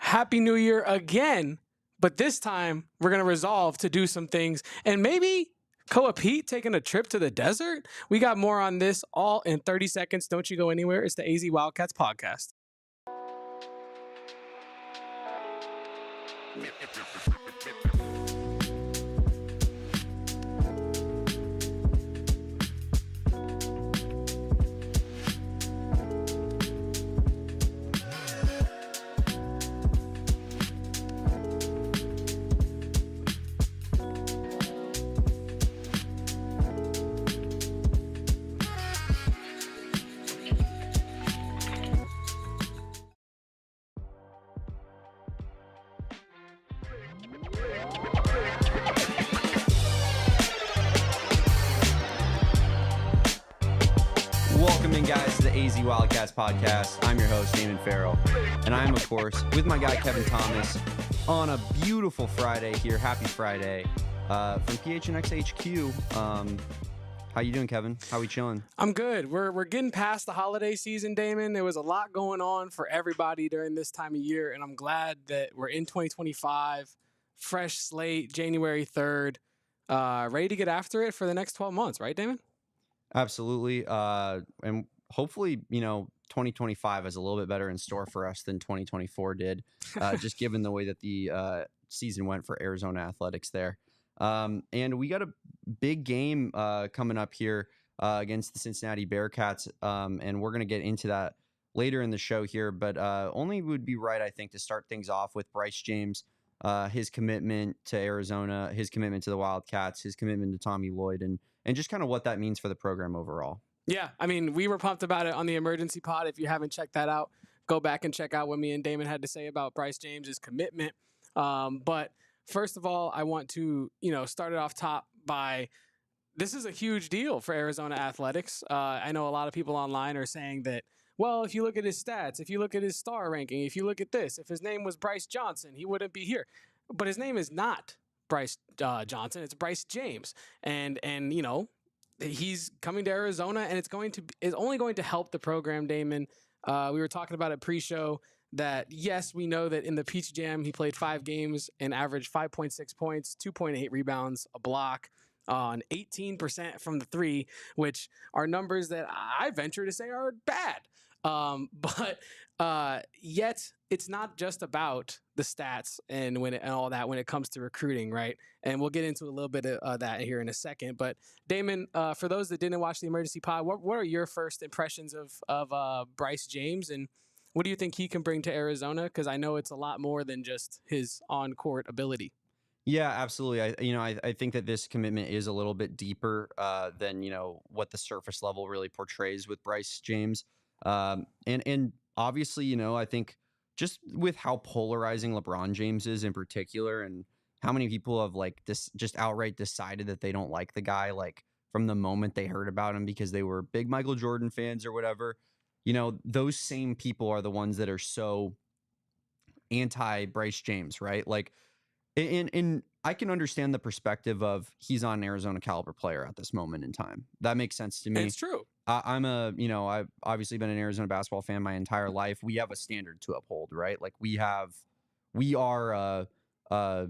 Happy New Year again. But this time, we're going to resolve to do some things and maybe Peat taking a trip to the desert. We got more on this all in 30 seconds. Don't you go anywhere. It's the AZ Wildcats Podcast. Welcome in, guys, to the AZ Wildcats Podcast. I'm your host, Damon Fairall, and I'm, of course, with my guy, Kevin Thomas, on a beautiful Friday here. Happy Friday from PHNX HQ. How you doing, Kevin? How we chilling? I'm good. We're getting past the holiday season, Damon. There was a lot going on for everybody during this time of year, and I'm glad that we're in 2025, fresh slate, January 3rd, ready to get after it for the next 12 months, right, Damon? Absolutely. And hopefully, 2025 is a little bit better in store for us than 2024 did, just given the way that the season went for Arizona athletics there. And we got a big game coming up here against the Cincinnati Bearcats, and we're going to get into that later in the show here. But only would be right, I think, to start things off with Bryce James, his commitment to Arizona, his commitment to the Wildcats, his commitment to Tommy Lloyd, and just kind of what that means for the program overall. Yeah, I mean, we were pumped about it on the emergency pod. If you haven't checked that out, go back and check out what me and Damon had to say about Bryce James's commitment. But first of all, I want to, start it off top by this is a huge deal for Arizona athletics. I know a lot of people online are saying that, well, if you look at his stats, if you look at his star ranking, if you look at this, if his name was Bryce Johnson, he wouldn't be here. But his name is not Bryce Johnson. It's Bryce James. And he's coming to Arizona, and it's only going to help the program, Damon. We were talking about it pre-show that, yes, we know that in the Peach Jam, he played 5 games and averaged 5.6 points, 2.8 rebounds, a block, on 18% from the three, which are numbers that I venture to say are bad. But yet it's not just about the stats and all that when it comes to recruiting, right? And we'll get into a little bit of that here in a second. But Damon, for those that didn't watch the emergency pod, what are your first impressions of Bryce James, and what do you think he can bring to Arizona? Because I know it's a lot more than just his on-court ability. Yeah, absolutely. I think that this commitment is a little bit deeper than what the surface level really portrays with Bryce James. And obviously, I think just with how polarizing LeBron James is in particular, and how many people have just outright decided that they don't like the guy, from the moment they heard about him because they were big Michael Jordan fans or whatever. Those same people are the ones that are so anti Bryce James, right? And I can understand the perspective of he's on an Arizona caliber player at this moment in time. That makes sense to me. It's true. I've obviously been an Arizona basketball fan my entire life. We have a standard to uphold, right? We are a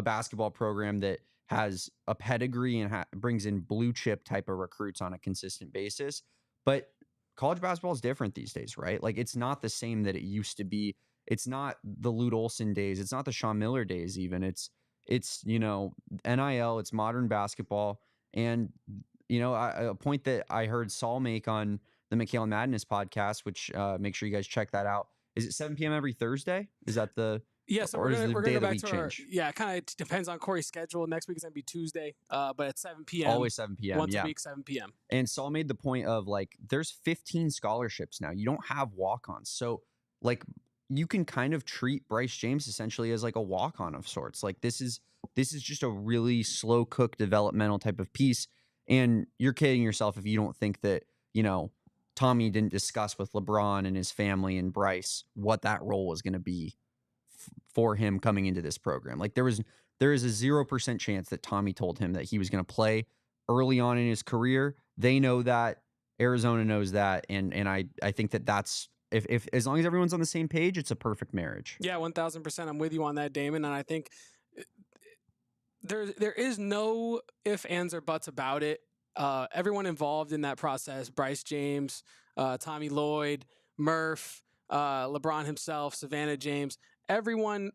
basketball program that has a pedigree and brings in blue chip type of recruits on a consistent basis. But college basketball is different these days, right? It's not the same that it used to be. It's not the Lute Olson days. It's not the Sean Miller days even. It's NIL, it's modern basketball. And, a point that I heard Saul make on the McHale and Madness podcast, which make sure you guys check that out. Is it 7 p.m. every Thursday? Is that the so we're going to go back to our, it kind of depends on Corey's schedule. Next week is going to be Tuesday, but at 7 p.m. Always 7 p.m. Once a week, 7 p.m. And Saul made the point of there's 15 scholarships now. You don't have walk-ons. So you can kind of treat Bryce James essentially as a walk-on of sorts. This is just a really slow cook developmental type of piece. And you're kidding yourself if you don't think that, Tommy didn't discuss with LeBron and his family and Bryce what that role was going to be for him coming into this program. There is a 0% chance that Tommy told him that he was going to play early on in his career. They know that. Arizona knows that. And I think that that's if as long as everyone's on the same page, it's a perfect marriage. Yeah, 1000%. I'm with you on that, Damon. And I think there is no ifs, ands, or buts about it. Everyone involved in that process, Bryce James, Tommy Lloyd, Murph, LeBron himself, Savannah James, everyone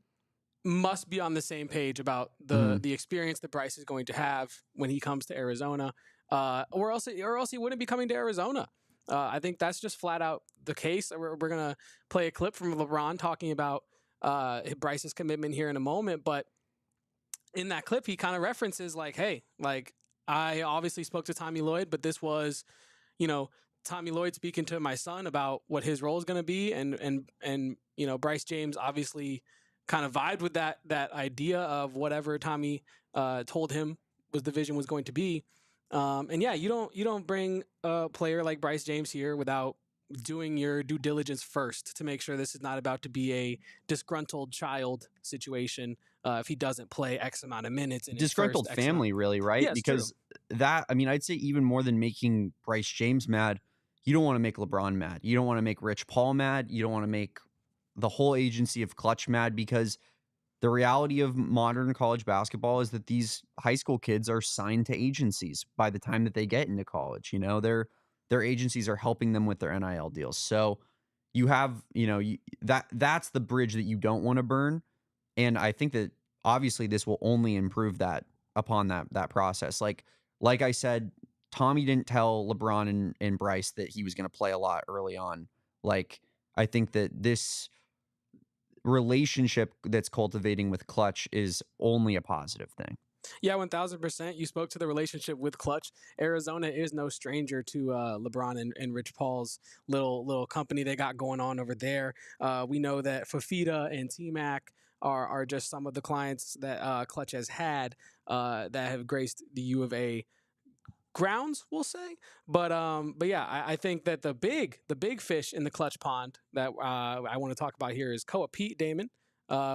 must be on the same page about the experience that Bryce is going to have when he comes to Arizona, or else he wouldn't be coming to Arizona. I think that's just flat out the case. We're gonna play a clip from LeBron talking about Bryce's commitment here in a moment, but in that clip, he kind of references like, hey, like I obviously spoke to Tommy Lloyd, but this was, Tommy Lloyd speaking to my son about what his role is going to be. And Bryce James obviously kind of vibed with that idea of whatever Tommy told him the vision was going to be. And yeah, you don't bring a player like Bryce James here without doing your due diligence first to make sure this is not about to be a disgruntled child situation. If he doesn't play X amount of minutes in disgruntled his family, really, right? Yeah, because that, I mean, I'd say even more than making Bryce James mad, you don't want to make LeBron mad. You don't want to make Rich Paul mad. You don't want to make the whole agency of Clutch mad, because the reality of modern college basketball is that these high school kids are signed to agencies by the time that they get into college. Their agencies are helping them with their NIL deals. So you have, that's the bridge that you don't want to burn. And I think that obviously this will only improve that upon that process. Like I said, Tommy didn't tell LeBron and Bryce that he was going to play a lot early on. Like, I think that this relationship that's cultivating with Clutch is only a positive thing. Yeah, 1000%. You spoke to the relationship with Clutch. Arizona is no stranger to LeBron and Rich Paul's little company they got going on over there. We know that Fafita and T-Mac are just some of the clients that Clutch has had that have graced the U of A grounds, we'll say. But yeah, I think that the big fish in the Clutch pond that I want to talk about here is Peat, Damon.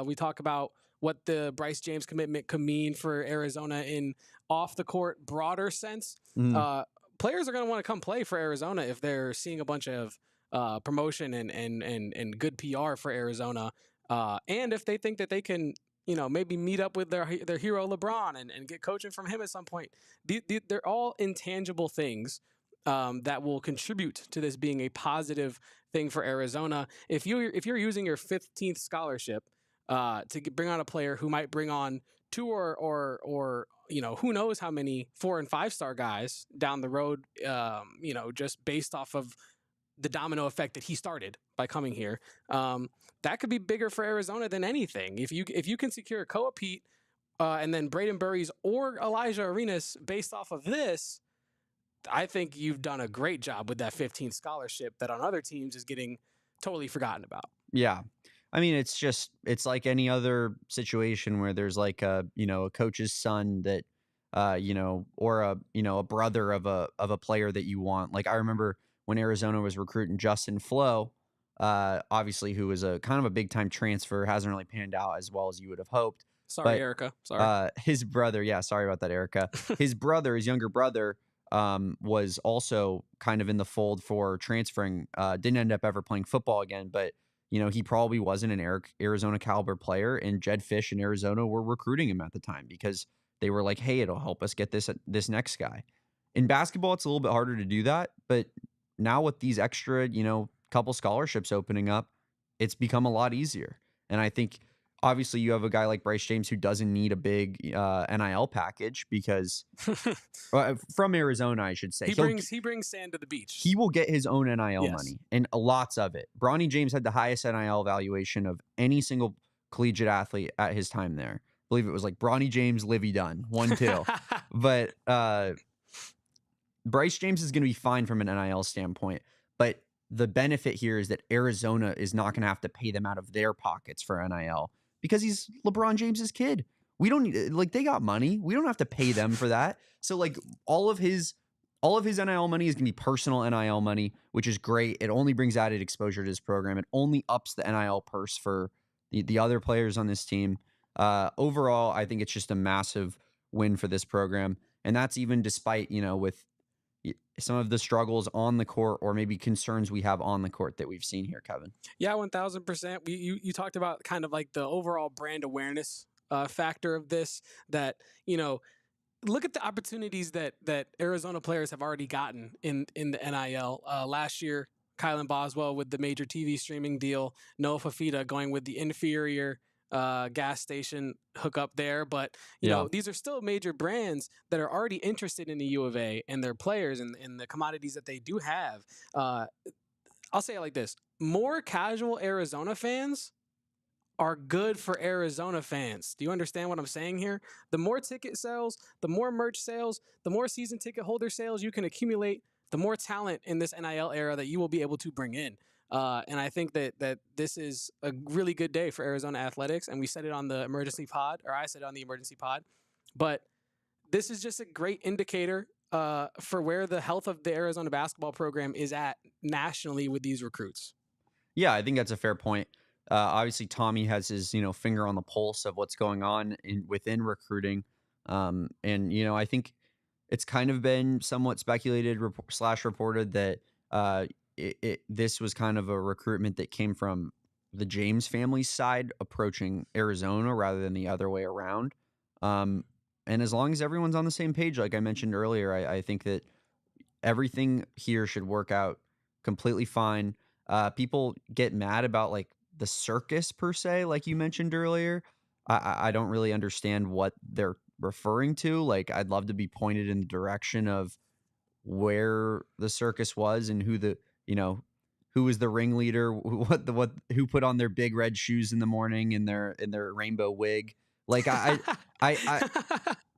We talk about what the Bryce James commitment could mean for Arizona in off the court broader sense. Players are going to want to come play for Arizona if they're seeing a bunch of promotion and good PR for Arizona. And if they think that they can, maybe meet up with their hero LeBron and get coaching from him at some point. They're all intangible things that will contribute to this being a positive thing for Arizona. If you're using your 15th scholarship to bring on a player who might bring on two or who knows how many 4 and 5 star guys down the road, just based off of the domino effect that he started by coming here. That could be bigger for Arizona than anything. If you can secure Peat and then Braden Burries or Alijah Arenas based off of this, I think you've done a great job with that 15th scholarship that on other teams is getting totally forgotten about. Yeah. I mean, it's like any other situation where there's like a coach's son that, or a brother of a player that you want. Like I remember when Arizona was recruiting Justin Flo, obviously who was a kind of a big time transfer, hasn't really panned out as well as you would have hoped. Sorry, Erica. Sorry. His brother, yeah, sorry about that, Erica. His younger brother, was also kind of in the fold for transferring. Didn't end up ever playing football again, but he probably wasn't an Arizona caliber player, and Jed Fish in Arizona were recruiting him at the time because they were like, hey, it'll help us get this next guy. In basketball, it's a little bit harder to do that, but now with these extra, couple scholarships opening up, it's become a lot easier. And I think obviously you have a guy like Bryce James who doesn't need a big NIL package because from Arizona, I should say. He brings sand to the beach. He will get his own NIL money and lots of it. Bronny James had the highest NIL valuation of any single collegiate athlete at his time there. I believe it was like Bronny James, Livy Dunn, 1-2. But Bryce James is going to be fine from an NIL standpoint. But the benefit here is that Arizona is not going to have to pay them out of their pockets for NIL because he's LeBron James's kid. We don't need, like, they got money. We don't have to pay them for that. So like all of his NIL money is going to be personal NIL money, which is great. It only brings added exposure to this program. It only ups the NIL purse for the other players on this team. Overall, I think it's just a massive win for this program. And that's even despite, with some of the struggles on the court, or maybe concerns we have on the court that we've seen here, Kevin? Yeah, 1000%. You talked about kind of like the overall brand awareness factor of this, that, look at the opportunities that Arizona players have already gotten in the NIL. Last year, Kylan Boswell with the major TV streaming deal, Noah Fafita going with the inferior gas station hookup there. But, these are still major brands that are already interested in the U of A and their players and the commodities that they do have. I'll say it like this. More casual Arizona fans are good for Arizona fans. Do you understand what I'm saying here? The more ticket sales, the more merch sales, the more season ticket holder sales you can accumulate, the more talent in this NIL era that you will be able to bring in. And I think that this is a really good day for Arizona athletics. And we said it on the emergency pod, or I said it on the emergency pod. But this is just a great indicator for where the health of the Arizona basketball program is at nationally with these recruits. Yeah, I think that's a fair point. Obviously, Tommy has his finger on the pulse of what's going on within recruiting, and I think it's kind of been somewhat speculated / reported that this was kind of a recruitment that came from the James family's side approaching Arizona rather than the other way around. And as long as everyone's on the same page, like I mentioned earlier, I think that everything here should work out completely fine. People get mad about like the circus per se, like you mentioned earlier. I don't really understand what they're referring to. Like, I'd love to be pointed in the direction of where the circus was and who was the ringleader, who put on their big red shoes in the morning in their rainbow wig. Like I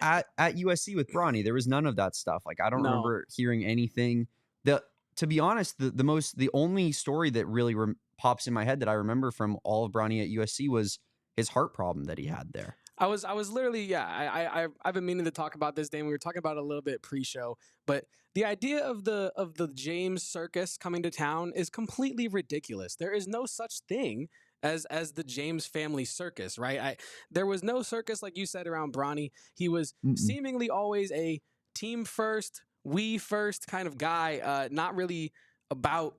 at USC with Bronny, there was none of that stuff. Like, I don't remember hearing anything. To be honest, the only story that really pops in my head that I remember from all of Bronny at USC was his heart problem that he had there. I was literally, I've been meaning to talk about this, Damon. We were talking about it a little bit pre-show, but the idea of the James circus coming to town is completely ridiculous. There is no such thing as the James family circus, right? There was no circus, like you said, around Bronny. He was seemingly always a team first, we first kind of guy, not really about,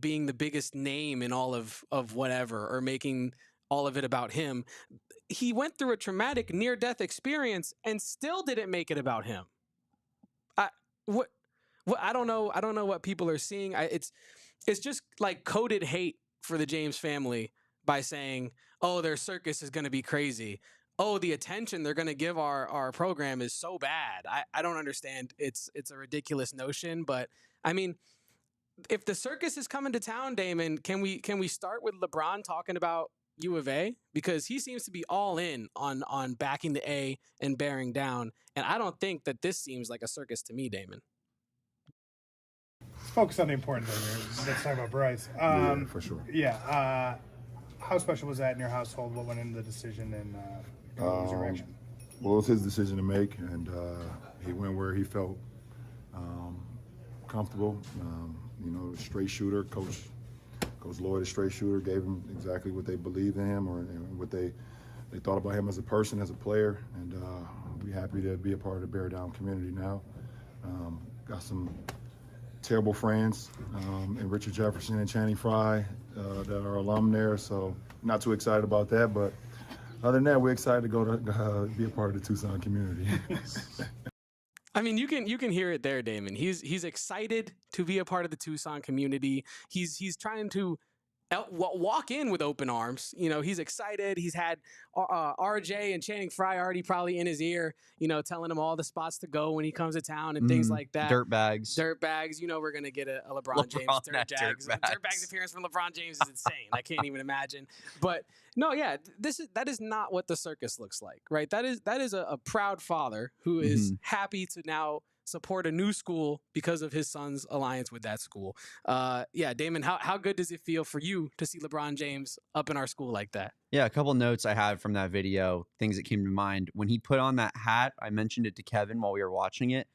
being the biggest name in all of whatever, or making all of it about him. He went through a traumatic near-death experience and still didn't make it about him. I don't know what people are seeing. It's just like coded hate for the James family by saying, oh, their circus is going to be crazy. Oh, the attention they're going to give our program is so bad. I don't understand. It's a ridiculous notion, but I mean, if the circus is coming to town, Damon, can we start with LeBron talking about U of A? Because he seems to be all in on backing the A and bearing down. And I don't think that this seems like a circus to me, Damon. Let's focus on the important thing here. Let's talk about Bryce. Yeah, for sure. Yeah. How special was that in your household? What went into the decision, and what was your reaction? Well, it was his decision to make, and he went where he felt comfortable. Straight shooter. Coach Lloyd, a straight shooter, gave him exactly what they believed in him, or what they thought about him as a person, as a player, and we're happy to be a part of the Bear Down community now. Got some terrible friends in Richard Jefferson and Channing Frye that are alum there, so not too excited about that, but other than that, we're excited to go to be a part of the Tucson community. I mean, you can hear it there, Damon. He's excited to be a part of the Tucson community. He's trying to walk in with open arms. He's excited. He's had RJ and Channing Frye already probably in his ear, telling him all the spots to go when he comes to town and things like that. Dirt bags. We're going to get a LeBron James dirt bags appearance from LeBron James is insane. I can't even imagine. But no, yeah, that is not what the circus looks like, right? That is a proud father who is happy to now support a new school because of his son's alliance with that school. Yeah, Damon, how good does it feel for you to see LeBron James up in our school like that? Yeah, a couple notes I had from that video, things that came to mind. When he put on that hat, I mentioned it to Kevin while we were watching it,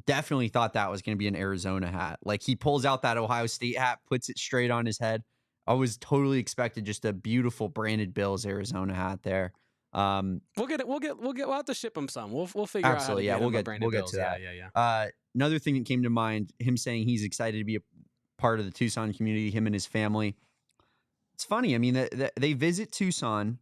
definitely thought that was going to be an Arizona hat. Like, he pulls out that Ohio State hat, puts it straight on his head. I was totally expected just a beautiful branded Bills Arizona hat there. We'll have to ship him some. We'll figure Absolutely, out how to yeah, get we'll get to that. Yeah. Another thing that came to mind, him saying he's excited to be a part of the Tucson community, him and his family. It's funny. I mean, they visit Tucson.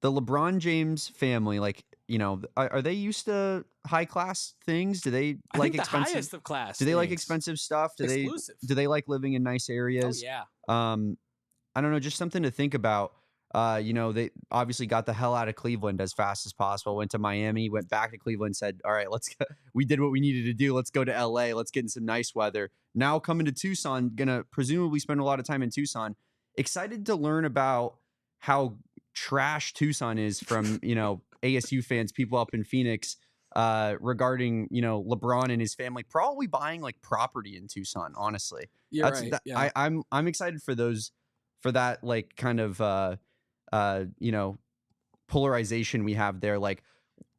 The LeBron James family, like, you know, are they used to high class things? Do they like expensive? The highest of class. Do they like expensive stuff? Exclusive. Do they like living in nice areas? Oh yeah. I don't know, just something to think about. You know, they obviously got the hell out of Cleveland as fast as possible. Went to Miami, went back to Cleveland, said, "All right, let's go. We did what we needed to do. Let's go to LA. Let's get in some nice weather." Now coming to Tucson, gonna presumably spend a lot of time in Tucson. Excited to learn about how trash Tucson is from, you know, ASU fans, people up in Phoenix, regarding, you know, LeBron and his family probably buying like property in Tucson. Honestly, You're right. Yeah. I'm excited for that like kind of you know, polarization we have there. Like,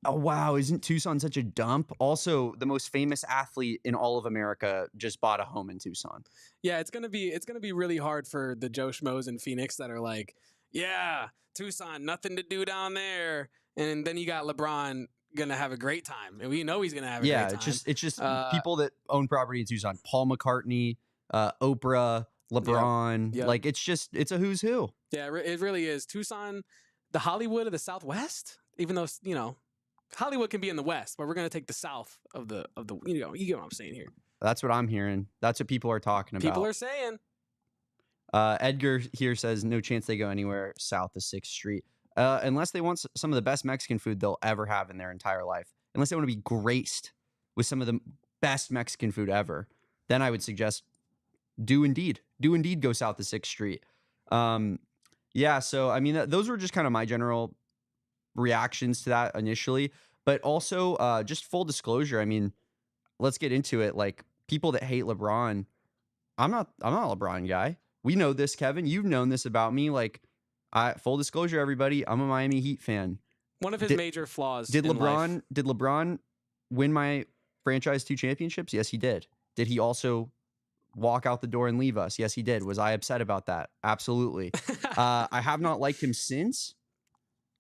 oh wow, isn't Tucson such a dump? Also, the most famous athlete in all of America just bought a home in Tucson. Yeah, it's gonna be really hard for the Joe Schmoes in Phoenix that are like, yeah, Tucson, nothing to do down there, and then you got LeBron gonna have a great time, and we know he's gonna have a great time. Yeah, it's just people that own property in Tucson. Paul McCartney, Oprah, LeBron. Yep. Like, it's a who's who. Yeah, it really is. Tucson, the Hollywood of the Southwest, even though, you know, Hollywood can be in the West, but we're going to take the South of the, you know, you get what I'm saying here. That's what I'm hearing. That's what people are talking about. People are saying. Edgar here says no chance they go anywhere south of 6th Street. Unless they want some of the best Mexican food they'll ever have in their entire life. Unless they want to be graced with some of the best Mexican food ever. Then I would suggest do indeed go south of 6th Street. Yeah, so I mean, those were just kind of my general reactions to that initially, but also just full disclosure. I mean, let's get into it. Like, people that hate LeBron, I'm not a LeBron guy. We know this, Kevin. You've known this about me. Like, full disclosure, everybody, I'm a Miami Heat fan. One of his major flaws. Did LeBron win my franchise 2 championships? Yes, he did. Did he also walk out the door and leave us? Yes, he did. Was I upset about that? Absolutely. I have not liked him since.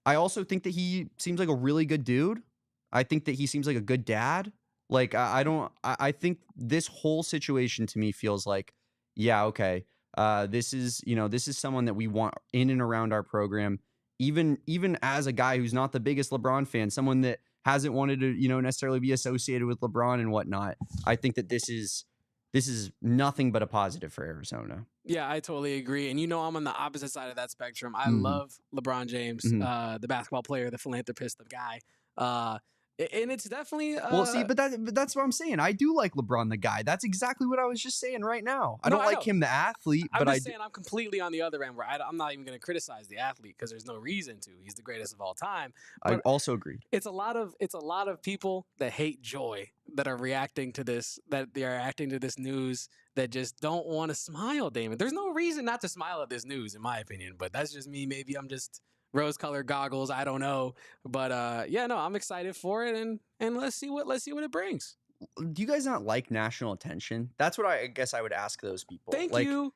I also think that he seems like a really good dude. I think that he seems like a good dad. Like, I think this whole situation to me feels like, yeah, okay. This is someone that we want in and around our program. Even as a guy who's not the biggest LeBron fan, someone that hasn't wanted to, you know, necessarily be associated with LeBron and whatnot. I think that this is nothing but a positive for Arizona. Yeah, I totally agree. And you know, I'm on the opposite side of that spectrum. I love LeBron James, the basketball player, the philanthropist, the guy. And it's definitely well, see, but that's what I'm saying. I do like LeBron, the guy. That's exactly what I was just saying right now. I don't like him, the athlete, but I'm saying I'm completely on the other end where I'm not even going to criticize the athlete because there's no reason to. He's the greatest of all time. But I also agree. It's a lot of people that hate joy that are reacting to this, that they are reacting to this news, that just don't want to smile, Damon. There's no reason not to smile at this news, in my opinion. But that's just me. Maybe I'm just rose-colored goggles. I don't know, but yeah, no, I'm excited for it, and let's see what it brings. Do you guys not like national attention? That's what I guess I would ask those people. Thank you.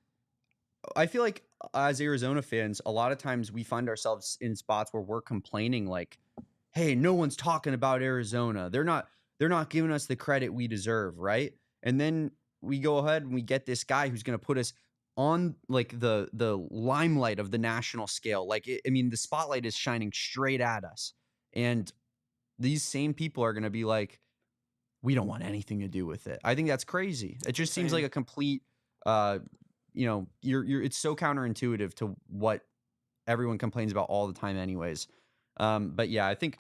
I feel like as Arizona fans, a lot of times we find ourselves in spots where we're complaining, like, "Hey, no one's talking about Arizona. They're not giving us the credit we deserve, right?" And then we go ahead and we get this guy who's going to put us on like the limelight of the national scale. Like, I mean, the spotlight is shining straight at us. And these same people are going to be like, we don't want anything to do with it. I think that's crazy. It just seems like a complete, you know, it's so counterintuitive to what everyone complains about all the time anyways. But yeah, I think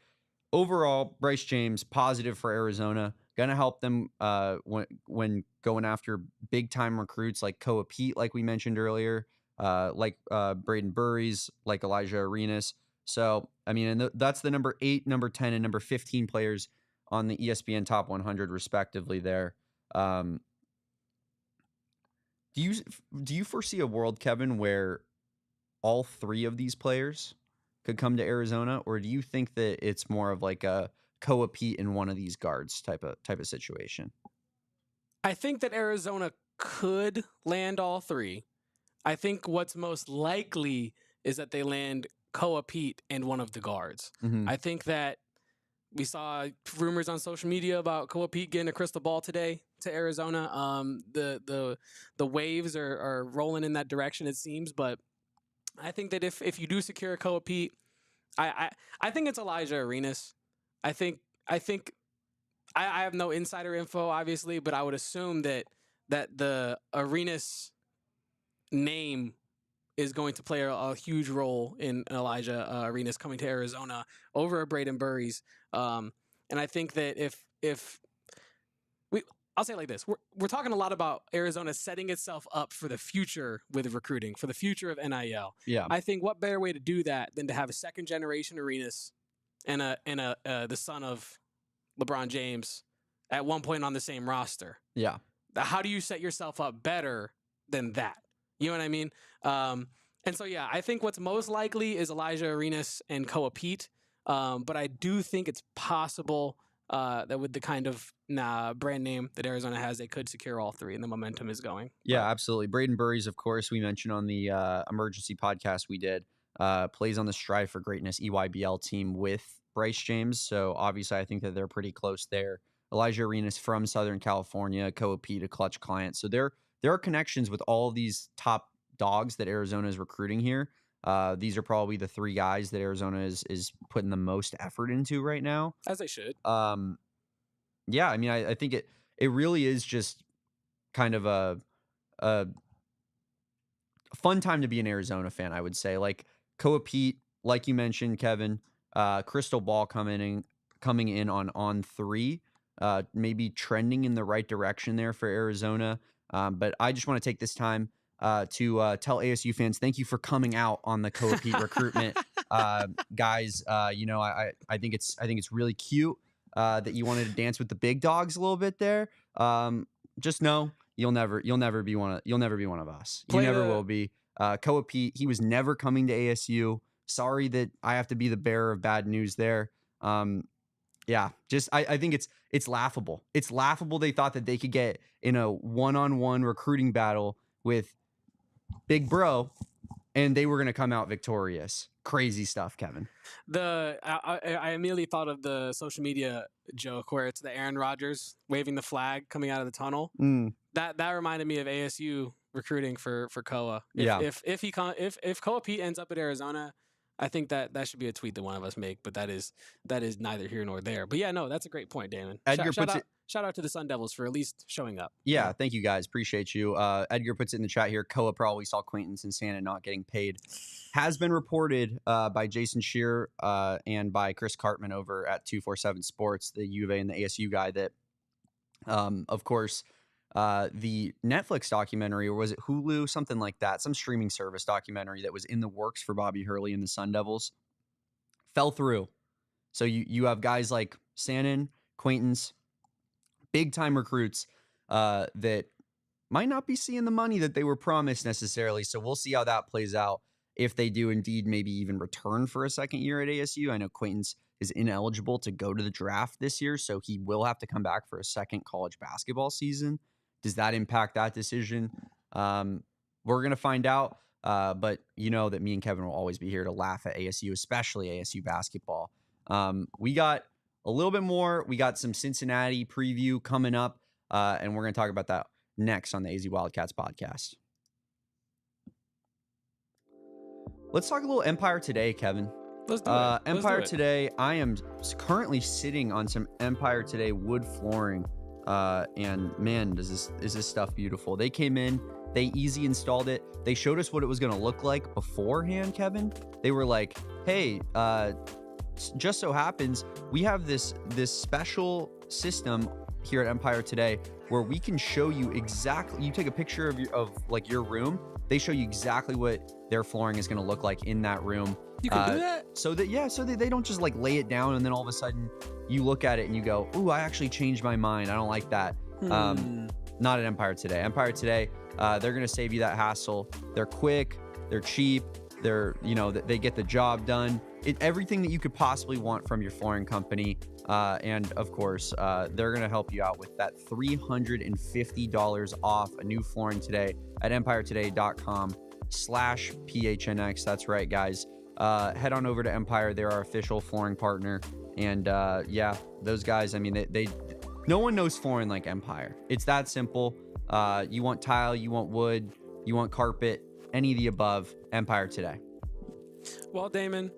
overall, Bryce James, positive for Arizona. Going to help them when going after big-time recruits like Peat, like we mentioned earlier, like Braden Burries, like Alijah Arenas. So, I mean, and that's the number 8, number 10, and number 15 players on the ESPN Top 100, respectively there. Do you foresee a world, Kevin, where all 3 of these players could come to Arizona, or do you think that it's more of like a Peat in one of these guards type of situation? I think that Arizona could land all 3. I think what's most likely is that they land Koa, Peat, and one of the guards. Mhm. I think that we saw rumors on social media about Koa Peat getting a crystal ball today to Arizona. The waves are rolling in that direction, it seems. But I think that if you do secure Koa Peat, I think it's Alijah Arenas. I have no insider info, obviously, but I would assume that the Arenas name is going to play a huge role in Alijah Arenas coming to Arizona over Braden Burries. And I think that I'll say it like this: we're talking a lot about Arizona setting itself up for the future with recruiting, for the future of NIL. Yeah. I think what better way to do that than to have a second generation Arenas and the son of LeBron James at one point on the same roster. Yeah. How do you set yourself up better than that? You know what I mean? And so, yeah, I think what's most likely is Alijah Arenas and Koa Peat. But I do think it's possible that with the kind of brand name that Arizona has, they could secure all three, and the momentum is going. Yeah, absolutely. Braden Burries, of course, we mentioned on the emergency podcast we did, plays on the Strive for Greatness EYBL team with Bryce James. So obviously I think that they're pretty close there. Alijah Arenas from Southern California, Koa Peat, a Clutch client. So there are connections with all these top dogs that Arizona is recruiting here. These are probably the three guys that Arizona is putting the most effort into right now. As they should. Yeah, I mean, I think it really is just kind of a fun time to be an Arizona fan, I would say. Like Koa Peat, like you mentioned, Kevin, crystal ball coming in on 3, maybe trending in the right direction there for Arizona. But I just want to take this time to tell ASU fans, thank you for coming out on the Koa Peat recruitment, guys. I think it's really cute that you wanted to dance with the big dogs a little bit there. Just know you'll never be one of us. You never will be. Koa Peat, he was never coming to ASU. Sorry that I have to be the bearer of bad news there. Yeah, just I think it's laughable. It's laughable they thought that they could get in a one-on-one recruiting battle with Big Bro, and they were going to come out victorious. Crazy stuff, Kevin. I immediately thought of the social media joke where it's the Aaron Rodgers waving the flag coming out of the tunnel. That reminded me of ASU recruiting for Koa. If Koa Peat ends up at Arizona, I think that should be a tweet that one of us make, but that is neither here nor there. But yeah, no, that's a great point, Damon. Shout out to the Sun Devils for at least showing up. Yeah, thank you guys. Appreciate you. Edgar puts it in the chat here. Koa probably saw Quaintance and Santa not getting paid. Has been reported by Jason Shearer and by Chris Cartman over at 247 Sports, the U of A and the ASU guy, that, of course, the Netflix documentary, or was it Hulu, something like that, some streaming service documentary that was in the works for Bobby Hurley and the Sun Devils, fell through. So you have guys like Sannon, Quaintance, big-time recruits that might not be seeing the money that they were promised necessarily. So we'll see how that plays out if they do indeed maybe even return for a second year at ASU. I know Quaintance is ineligible to go to the draft this year, so he will have to come back for a second college basketball season. Does that impact that decision? We're going to find out, but you know that me and Kevin will always be here to laugh at ASU, especially ASU basketball. We got a little bit more. We got some Cincinnati preview coming up, and we're going to talk about that next on the AZ Wildcats podcast. Let's talk a little Empire Today, Kevin. Let's do it. Empire Today. I am currently sitting on some Empire Today wood flooring, and man, is this stuff beautiful. They came in, they easy installed it. They showed us what it was going to look like beforehand, Kevin. They were like, hey, just so happens we have this special system here at Empire Today where we can show you exactly, you take a picture of your room, they show you exactly what their flooring is going to look like in that room. You can do that? So that they don't just like lay it down and then all of a sudden you look at it and you go, ooh, I actually changed my mind. I don't like that. Not at Empire Today. Empire Today, they're going to save you that hassle. They're quick, they're cheap, they get the job done. Everything that you could possibly want from your flooring company. And of course, they're going to help you out with that $350 off a new flooring today at empiretoday.com/PHNX. That's right, guys. head on over to Empire. They're our official flooring partner. And yeah, those guys, I mean, they no one knows flooring like Empire. It's that simple. You want tile, you want wood, you want carpet, any of the above, Empire today. Well, Damon,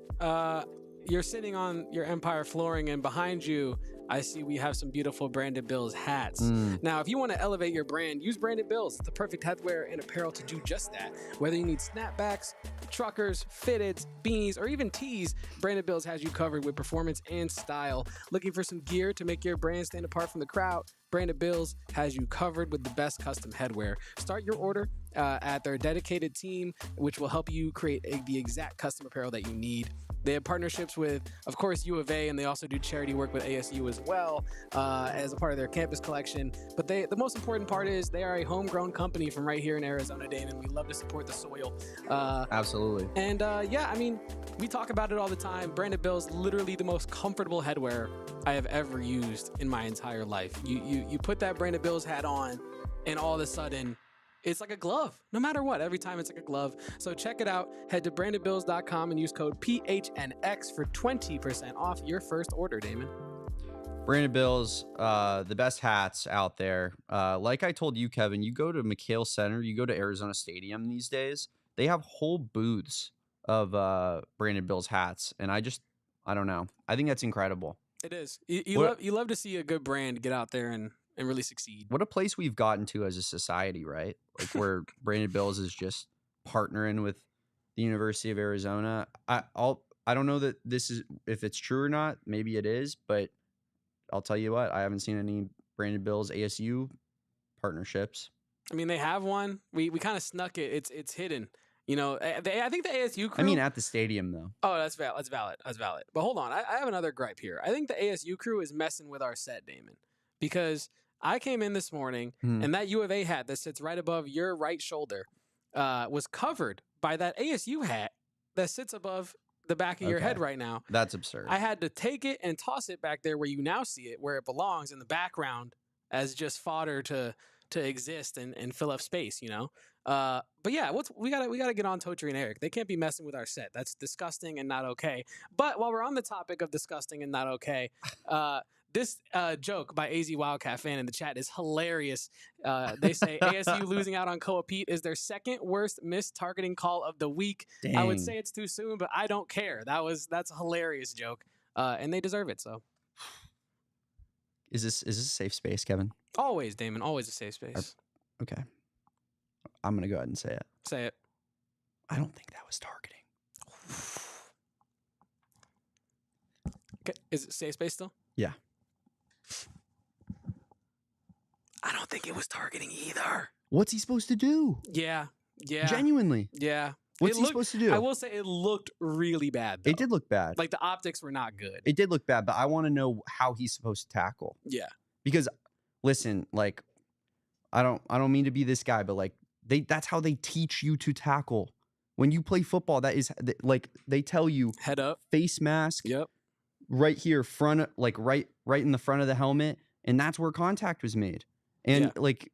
you're sitting on your Empire flooring, and behind you, I see we have some beautiful Branded Bills hats. Now, if you want to elevate your brand, use Branded Bills. It's the perfect headwear and apparel to do just that. Whether you need snapbacks, truckers, fitteds, beanies, or even tees, Branded Bills has you covered with performance and style. Looking for some gear to make your brand stand apart from the crowd? Branded Bills has you covered with the best custom headwear. Start your order at their dedicated team, which will help you create the exact custom apparel that you need. They have partnerships with, of course, U of A, and they also do charity work with ASU as well as a part of their campus collection. But the most important part is they are a homegrown company from right here in Arizona, Damon. We love to support the soil. Absolutely. And yeah, I mean, we talk about it all the time. Branded Bills, literally the most comfortable headwear I have ever used in my entire life. You put that Branded Bills hat on, and all of a sudden, it's like a glove. No matter what, every time it's like a glove. So check it out. Head to brandedbills.com and use code PHNX for 20% off your first order, Damon. Branded Bills, the best hats out there. Like I told you, Kevin, you go to McHale Center, you go to Arizona Stadium these days, they have whole booths of Branded Bills hats. And I don't know. I think that's incredible. It is. You love to see a good brand get out there and really succeed. What a place we've gotten to as a society, right? Like where Branded Bills is just partnering with the University of Arizona. I don't know that this is, if it's true or not, maybe it is, but I'll tell you what, I haven't seen any Branded Bills ASU partnerships. I mean, they have one. We kind of snuck it. It's hidden. You know, I think the ASU crew. I mean, at the stadium though. Oh, that's valid. That's valid. But hold on, I have another gripe here. I think the ASU crew is messing with our set, Damon, because I came in this morning and that U of A hat that sits right above your right shoulder was covered by that ASU hat that sits above the back of your head right now. That's absurd. I had to take it and toss it back there where you now see it, where it belongs in the background as just fodder to exist and fill up space, you know? But yeah, we gotta get on Totri and Eric. They can't be messing with our set. That's disgusting and not okay. But while we're on the topic of disgusting and not okay, this joke by AZ Wildcat fan in the chat is hilarious. They say ASU losing out on Peat is their second worst missed targeting call of the week. Dang. I would say it's too soon, but I don't care. That's a hilarious joke, and they deserve it. So, is this a safe space, Kevin? Always, Damon. Always a safe space. Okay, I'm gonna go ahead and say it. Say it. I don't think that was targeting. Okay. Is it safe space still? Yeah. I don't think it was targeting either. What's he supposed to do? Yeah. Genuinely. Yeah. What's he supposed to do? I will say it looked really bad, though. It did look bad. Like the optics were not good. It did look bad, but I want to know how he's supposed to tackle. Yeah. Because listen, like I don't mean to be this guy, but like that's how they teach you to tackle. When you play football, that is like they tell you head up, face mask. Yep. Right here, front, like right in the front of the helmet, and that's where contact was made. And like,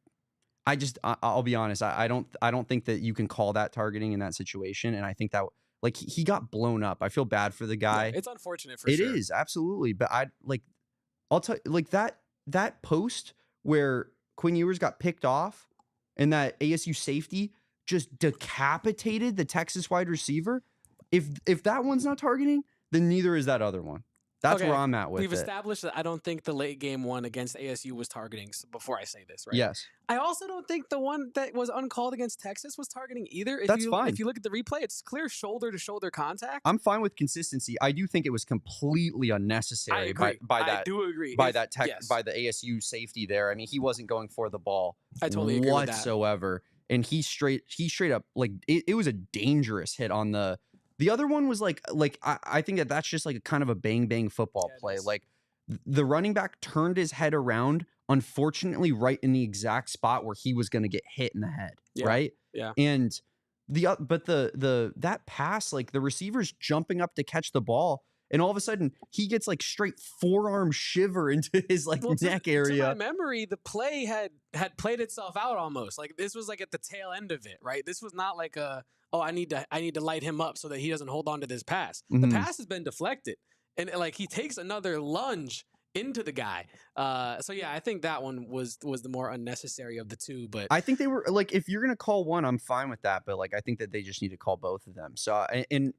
I'll be honest, I don't think that you can call that targeting in that situation. And I think that like he got blown up. I feel bad for the guy. Yeah, it's unfortunate for sure. It is absolutely, but I'll tell you, like that post where Quinn Ewers got picked off, and that ASU safety just decapitated the Texas wide receiver. If that one's not targeting, then neither is that other one. That's where I'm at with it. We've established that I don't think the late game one against ASU was targeting before I say this, right? Yes. I also don't think the one that was uncalled against Texas was targeting either. That's fine. If you look at the replay, it's clear shoulder-to-shoulder contact. I'm fine with consistency. I do think it was completely unnecessary by that. I do agree. By the ASU safety there. I mean, he wasn't going for the ball I totally agree whatsoever. With that. And he straight up, like, it was a dangerous hit on the other one was like I think that's just like a kind of a bang football play. Like the running back turned his head around, unfortunately, right in the exact spot where he was going to get hit in the head. Yeah. Right. Yeah. And that pass, like the receiver's jumping up to catch the ball, And all of a sudden, he gets like straight forearm shiver into his like neck area. To my memory, the play had played itself out almost. Like this was like at the tail end of it, right? This was not like I need to light him up so that he doesn't hold on to this pass. The pass has been deflected, and like he takes another lunge into the guy. So yeah, I think that one was the more unnecessary of the two. But I think they were like, if you're gonna call one, I'm fine with that. But like, I think that they just need to call both of them. So and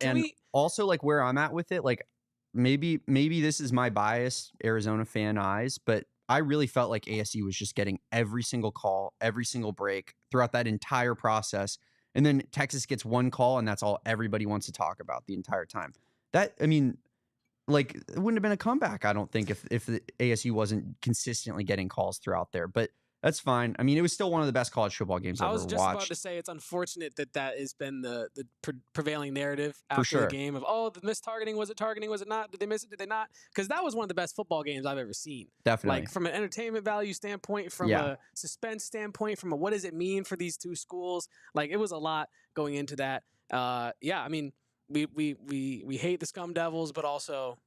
also like where I'm at with it, like maybe this is my biased Arizona fan eyes, but I really felt like ASU was just getting every single call, every single break throughout that entire process. And then Texas gets one call, and that's all everybody wants to talk about the entire time. That, I mean, like, it wouldn't have been a comeback, I don't think, if the ASU wasn't consistently getting calls throughout there. But that's fine. I mean, it was still one of the best college football games I've ever watched. I was just about to say it's unfortunate that has been the prevailing narrative after the game of, the missed targeting. Was it targeting? Was it not? Did they miss it? Did they not? Because that was one of the best football games I've ever seen. Definitely. Like from an entertainment value standpoint, from a suspense standpoint, from a what does it mean for these two schools? Like it was a lot going into that. I mean, we hate the Scum Devils, but also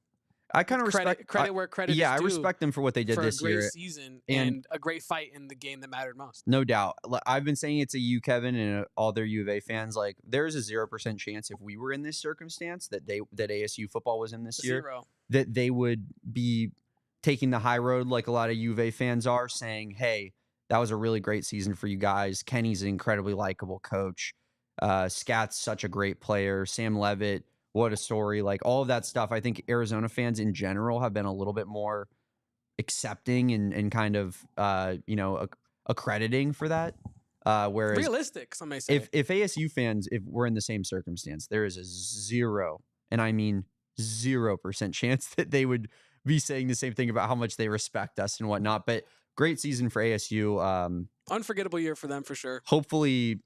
I kind of respect credit where credit is due. Yeah, I respect them for what they did this year. For a great season and a great fight in the game that mattered most. No doubt. I've been saying it to you, Kevin, and all their U of A fans. Like, there's a 0% chance if we were in this circumstance that ASU football was in this year, that they would be taking the high road like a lot of U of A fans are, saying, hey, that was a really great season for you guys. Kenny's an incredibly likable coach. Scat's such a great player. Sam Levitt, what a story. Like all of that stuff. I think Arizona fans in general have been a little bit more accepting and kind of, accrediting for that. Whereas realistic, some may say. If ASU fans, if we're in the same circumstance, there is a 0, and I mean 0% chance that they would be saying the same thing about how much they respect us and whatnot. But great season for ASU. Unforgettable year for them for sure. Hopefully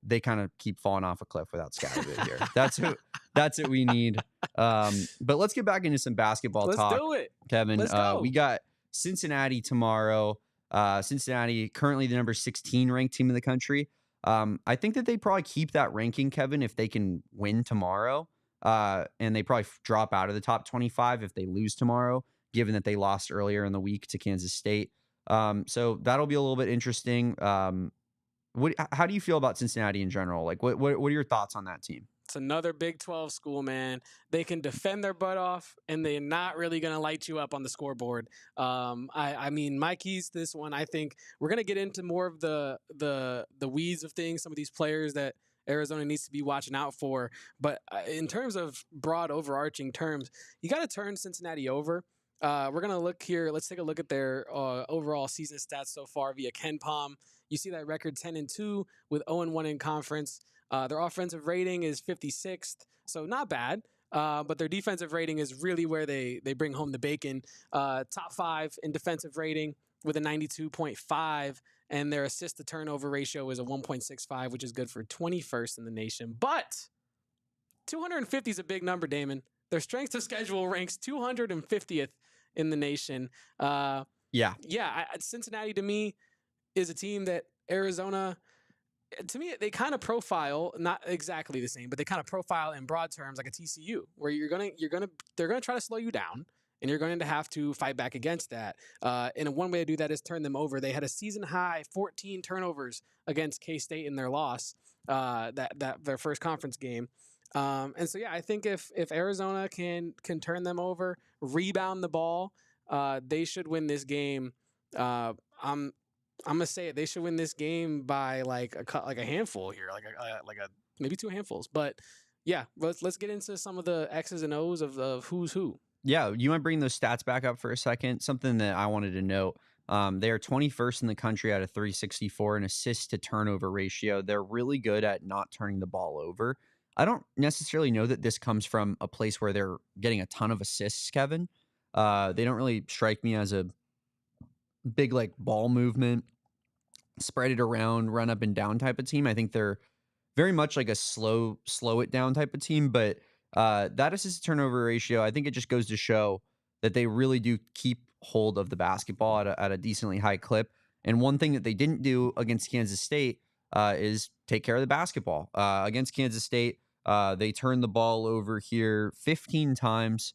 they kind of keep falling off a cliff without Scattergood here. That's what we need. But let's get back into some basketball talk. Let's do it, Kevin. Let's go. We got Cincinnati tomorrow. Cincinnati currently the number 16 ranked team in the country. I think that they probably keep that ranking, Kevin, if they can win tomorrow. And they probably drop out of the top 25 if they lose tomorrow, given that they lost earlier in the week to Kansas State. So that'll be a little bit interesting. How do you feel about Cincinnati in general? Like, what are your thoughts on that team? It's another Big 12 school, man. They can defend their butt off, and they're not really going to light you up on the scoreboard. I mean, my keys to this one, I think we're going to get into more of the weeds of things, some of these players that Arizona needs to be watching out for. But in terms of broad overarching terms, you got to turn Cincinnati over. We're going to look here. Let's take a look at their overall season stats so far via KenPom. You see that record 10-2 with 0-1 in conference. Their offensive rating is 56th, so not bad. But their defensive rating is really where they bring home the bacon. Top 5 in defensive rating with a 92.5, and their assist to turnover ratio is a 1.65, which is good for 21st in the nation. But 250 is a big number, Damon. Their strength of schedule ranks 250th in the nation. Cincinnati to me is a team that Arizona, to me, they kind of profile, not exactly the same, but they kind of profile in broad terms like a TCU, where they're gonna try to slow you down, and you're going to have to fight back against that. And one way to do that is turn them over. They had a season high 14 turnovers against K-State in their loss, their first conference game. And so, I think if Arizona can turn them over, rebound the ball, they should win this game. I'm gonna say it. They should win this game by like a handful here, like a maybe 2 handfuls. But let's get into some of the X's and O's of who's who. Yeah, you want to bring those stats back up for a second? Something that I wanted to note. They are 21st in the country at a 364 in assist to turnover ratio. They're really good at not turning the ball over. I don't necessarily know that this comes from a place where they're getting a ton of assists, Kevin. They don't really strike me as a big like ball movement, spread it around, run up and down type of team. I think they're very much like a slow it down type of team. But that assist to turnover ratio, I think it just goes to show that they really do keep hold of the basketball at a decently high clip. And one thing that they didn't do against Kansas State is take care of the basketball. Against Kansas State, They turned the ball over here 15 times,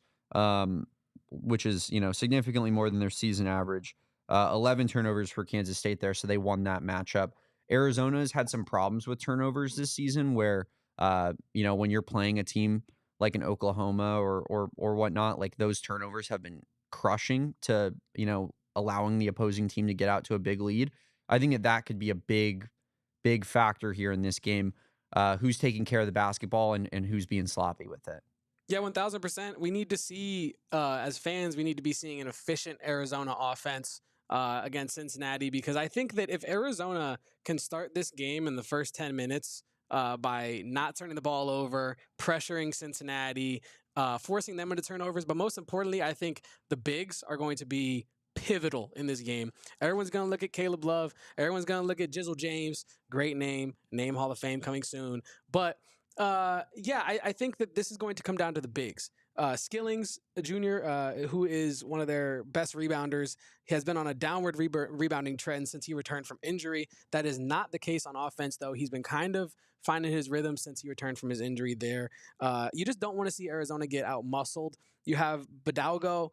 which is, significantly more than their season average. 11 turnovers for Kansas State there, so they won that matchup. Arizona's had some problems with turnovers this season where, when you're playing a team like an Oklahoma or whatnot, like those turnovers have been crushing to, allowing the opposing team to get out to a big lead. I think that could be a big factor here in this game. Who's taking care of the basketball and who's being sloppy with it. Yeah, 1,000%. We need to see, as fans, we need to be seeing an efficient Arizona offense against Cincinnati, because I think that if Arizona can start this game in the first 10 minutes by not turning the ball over, pressuring Cincinnati, forcing them into turnovers, but most importantly, I think the bigs are going to be pivotal in this game. Everyone's going to look at Caleb Love. Everyone's going to look at Jizzle James. Great name Hall of Fame coming soon. But I think that this is going to come down to the bigs. Skillings Jr., who is one of their best rebounders, has been on a downward rebounding trend since he returned from injury. That is not the case on offense, though. He's been kind of finding his rhythm since he returned from his injury there. You just don't want to see Arizona get out-muscled. You have Badalgo,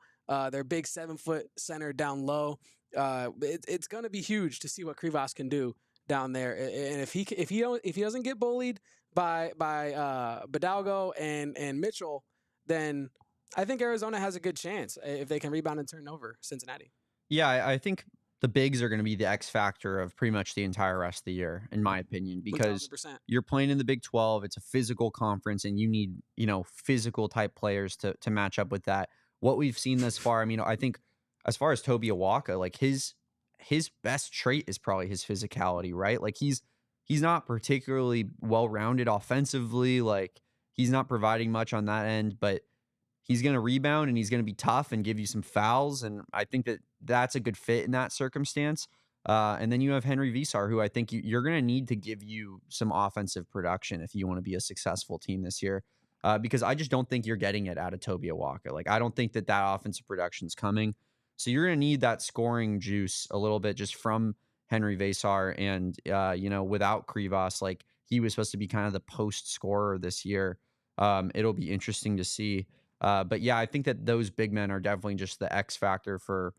their big 7-foot center down low. It's going to be huge to see what Krivas can do down there. And if he doesn't get bullied by Badalgo and Mitchell, then I think Arizona has a good chance if they can rebound and turn over Cincinnati. Yeah, I think the bigs are going to be the X factor of pretty much the entire rest of the year, in my opinion, because 1,000%. You're playing in the Big 12. It's a physical conference, and you need, physical type players to match up with that. What we've seen thus far, I think as far as Toby Awaka, like his best trait is probably his physicality, right? Like he's not particularly well-rounded offensively. Like he's not providing much on that end, but he's going to rebound and he's going to be tough and give you some fouls. And I think that's a good fit in that circumstance. And then you have Henry Visar, who I think you're going to need to give you some offensive production if you want to be a successful team this year. Because I just don't think you're getting it out of Toby Awaka. Like I don't think that offensive production's coming. So you're going to need that scoring juice a little bit just from Henry Visar. And, without Krivas, like he was supposed to be kind of the post scorer this year. It'll be interesting to see. But yeah, I think that those big men are definitely just the X factor for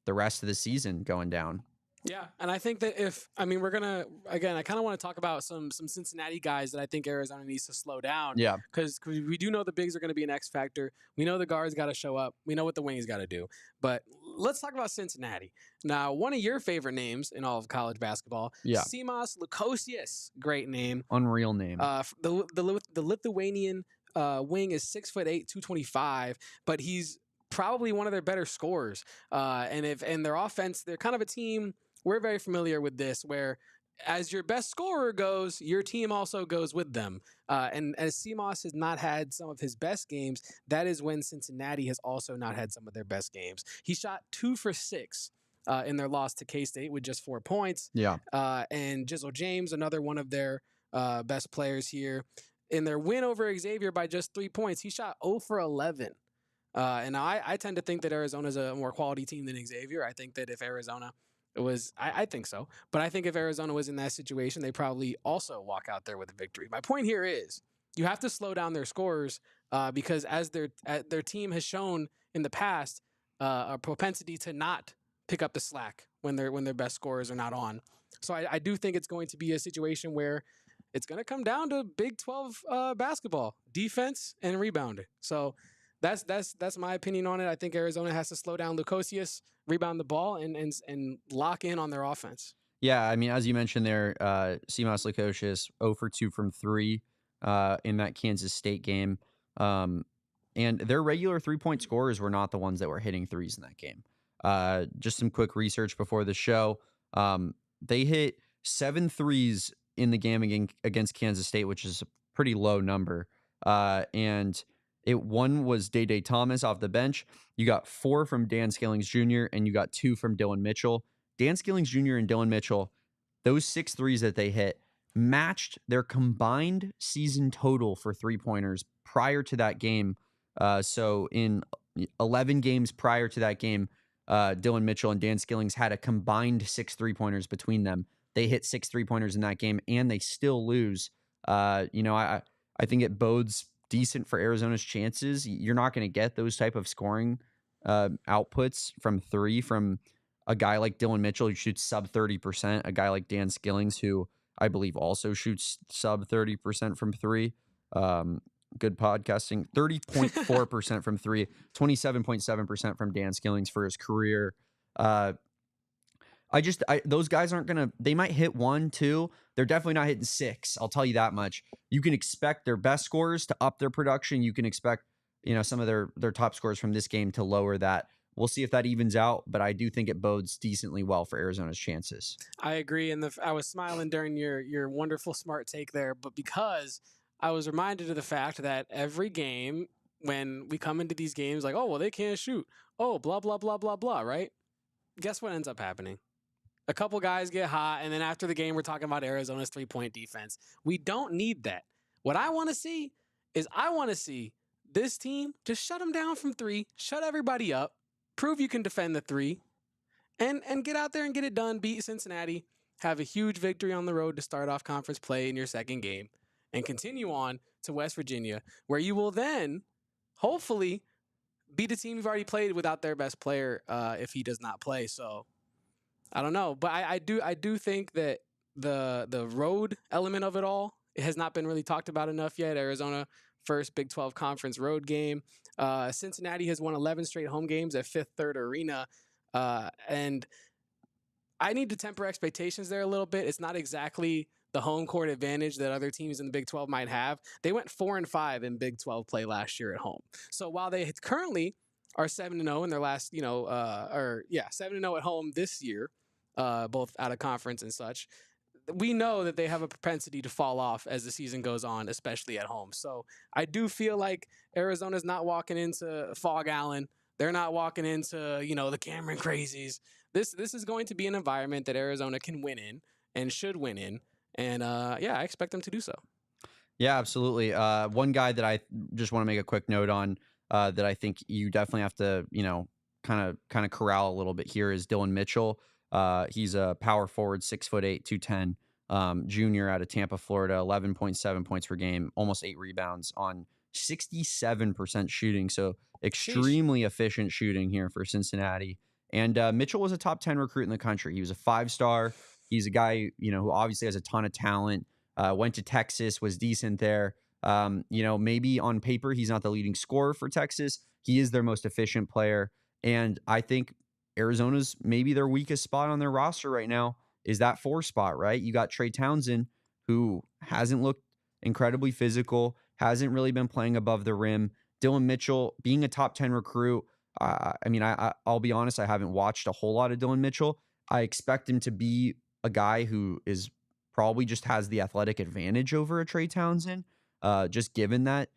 the rest of the season going down. Yeah, and I think that we're going to, again, I kind of want to talk about some Cincinnati guys that I think Arizona needs to slow down. Yeah. Because we do know the bigs are going to be an X factor. We know the guards got to show up. We know what the wings got to do. But let's talk about Cincinnati. Now, one of your favorite names in all of college basketball, Yeah. Simas Lukosius. Great name. Unreal name. The Lithuanian wing is 6'8", 225, but he's probably one of their better scorers. And their offense, they're kind of a team. We're very familiar with this, where as your best scorer goes, your team also goes with them. And as Simas has not had some of his best games, that is when Cincinnati has also not had some of their best games. He shot 2 for 6 in their loss to K-State with just 4 points. Yeah. And Jizzle James, another one of their best players here. In their win over Xavier by just 3 points, he shot 0 for 11. And I tend to think that Arizona's a more quality team than Xavier. I think that if Arizona was, I think so, but I think if Arizona was in that situation, they probably also walk out there with a victory. My point here is you have to slow down their scorers because as their team has shown in the past, a propensity to not pick up the slack when their best scorers are not on. So I do think it's going to be a situation where it's going to come down to Big 12 basketball, defense and rebounding. So that's my opinion on it. I think Arizona has to slow down Lukosius, rebound the ball, and lock in on their offense. Yeah, as you mentioned there, Simas Lukosius 0 for 2 from 3 in that Kansas State game. And their regular 3-point scorers were not the ones that were hitting threes in that game. Just some quick research before the show. They hit 7 threes in the game against Kansas State, which is a pretty low number. And one was Day Thomas off the bench. You got 4 from Dan Skillings Jr. and you got 2 from Dylan Mitchell. Dan Skillings Jr. and Dylan Mitchell, those 6 threes that they hit matched their combined season total for 3-pointers prior to that game. So in 11 games prior to that game, Dylan Mitchell and Dan Skillings had a combined 6 3-pointers between them. They hit 6 3-pointers in that game, and they still lose. I I think it bodes decent for Arizona's chances. You're not going to get those type of scoring outputs from three from a guy like Dylan Mitchell who shoots sub 30%, a guy like Dan Skillings who I believe also shoots sub 30% from three. Good podcasting. 30.4% from three, 27.7% from Dan Skillings for his career. Those guys aren't gonna. They might hit 1, 2. They're definitely not hitting 6. I'll tell you that much. You can expect their best scorers to up their production. You can expect, some of their top scorers from this game to lower that. We'll see if that evens out, but I do think it bodes decently well for Arizona's chances. I agree, and I was smiling during your wonderful smart take there, but because I was reminded of the fact that every game when we come into these games like, oh, well, they can't shoot. Oh, blah, blah, blah, blah, blah, right? Guess what ends up happening? A couple guys get hot, and then after the game, we're talking about Arizona's three-point defense. We don't need that. What I want to see is this team just shut them down from three, shut everybody up, prove you can defend the three, and get out there and get it done, beat Cincinnati, have a huge victory on the road to start off conference play in your second game, and continue on to West Virginia, where you will then hopefully beat a team you've already played without their best player if he does not play. So I don't know, but I do think that the road element of it all, it has not been really talked about enough yet. Arizona first Big 12 conference road game. Cincinnati has won 11 straight home games at Fifth Third Arena, and I need to temper expectations there a little bit. It's not exactly the home court advantage that other teams in the Big 12 might have. They went 4-5 in Big 12 play last year at home. So while they currently are 7-0 in their last, 7-0 at home this year, both out of conference and such, we know that they have a propensity to fall off as the season goes on, especially at home. So I do feel like Arizona's not walking into Fog Allen. They're not walking into, the Cameron Crazies. This is going to be an environment that Arizona can win in and should win in. And, I expect them to do so. Yeah, absolutely. One guy that I just want to make a quick note on that I think you definitely have to, kind of corral a little bit here is Dylan Mitchell. He's a power forward, 6'8", 210, junior out of Tampa, Florida, 11.7 points per game, almost 8 rebounds on 67% shooting. So extremely efficient shooting here for Cincinnati. And Mitchell was a top 10 recruit in the country. He was a 5-star. He's a guy, who obviously has a ton of talent, went to Texas, was decent there. Maybe on paper, he's not the leading scorer for Texas. He is their most efficient player. And I think Arizona's maybe their weakest spot on their roster right now is that 4 spot, right? You got Trey Townsend, who hasn't looked incredibly physical, hasn't really been playing above the rim. Dylan Mitchell being a top 10 recruit. I'll be honest, I haven't watched a whole lot of Dylan Mitchell. I expect him to be a guy who is probably just has the athletic advantage over a Trey Townsend, just given that,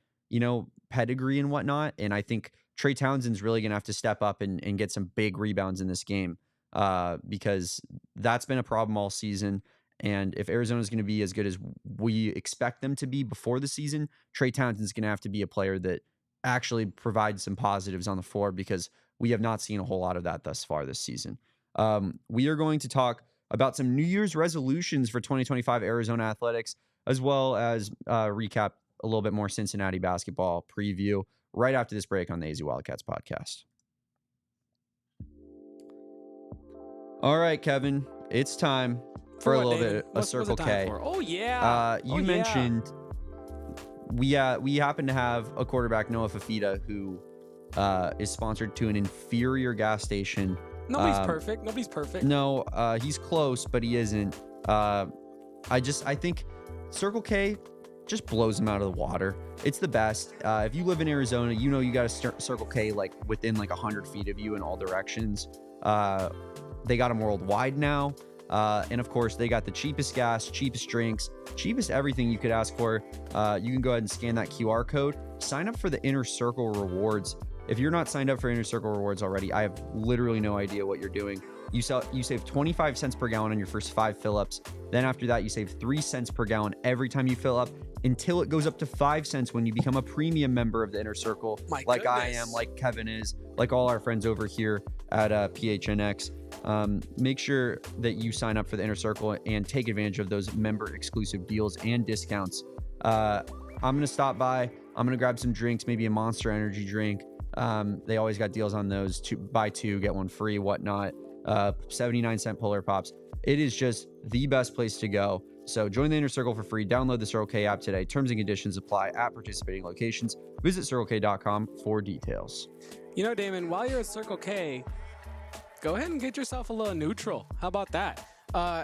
pedigree and whatnot. And I think Trey Townsend's really going to have to step up and get some big rebounds in this game because that's been a problem all season. And if Arizona's going to be as good as we expect them to be before the season, Trey Townsend's going to have to be a player that actually provides some positives on the floor because we have not seen a whole lot of that thus far this season. We are going to talk about some New Year's resolutions for 2025 Arizona Athletics, as well as recap a little bit more Cincinnati basketball preview right after this break on the AZ Wildcats podcast. All right, Kevin, it's time for a little bit of Circle K. Oh, yeah. You mentioned we happen to have a quarterback, Noah Fafita, who is sponsored to an inferior gas station. Nobody's perfect. No, he's close, but he isn't. I think Circle K just blows him out of the water. It's the best. If you live in Arizona, you got a Circle K like within like 100 feet of you in all directions. They got them worldwide now. And of course, they got the cheapest gas, cheapest drinks, cheapest everything you could ask for. You can go ahead and scan that QR code. Sign up for the Inner Circle rewards. If you're not signed up for Inner Circle rewards already, I have literally no idea what you're doing. You save 25 cents per gallon on your first 5 fill-ups. Then after that, you save 3 cents per gallon every time you fill up until it goes up to 5 cents when you become a premium member of the Inner Circle. Like I am, like Kevin is, like all our friends over here at PHNX. Make sure that you sign up for the Inner Circle and take advantage of those member exclusive deals and discounts. I'm going to stop by. I'm going to grab some drinks, maybe a Monster Energy drink. They always got deals on those. Buy two, get one free, whatnot. 79-cent Polar Pops. It is just the best place to go. So join the Inner Circle for free. Download the Circle K app today. Terms and conditions apply at participating locations. Visit CircleK.com for details. You know, Damon, while you're at Circle K, go ahead and get yourself a little neutral. How about that?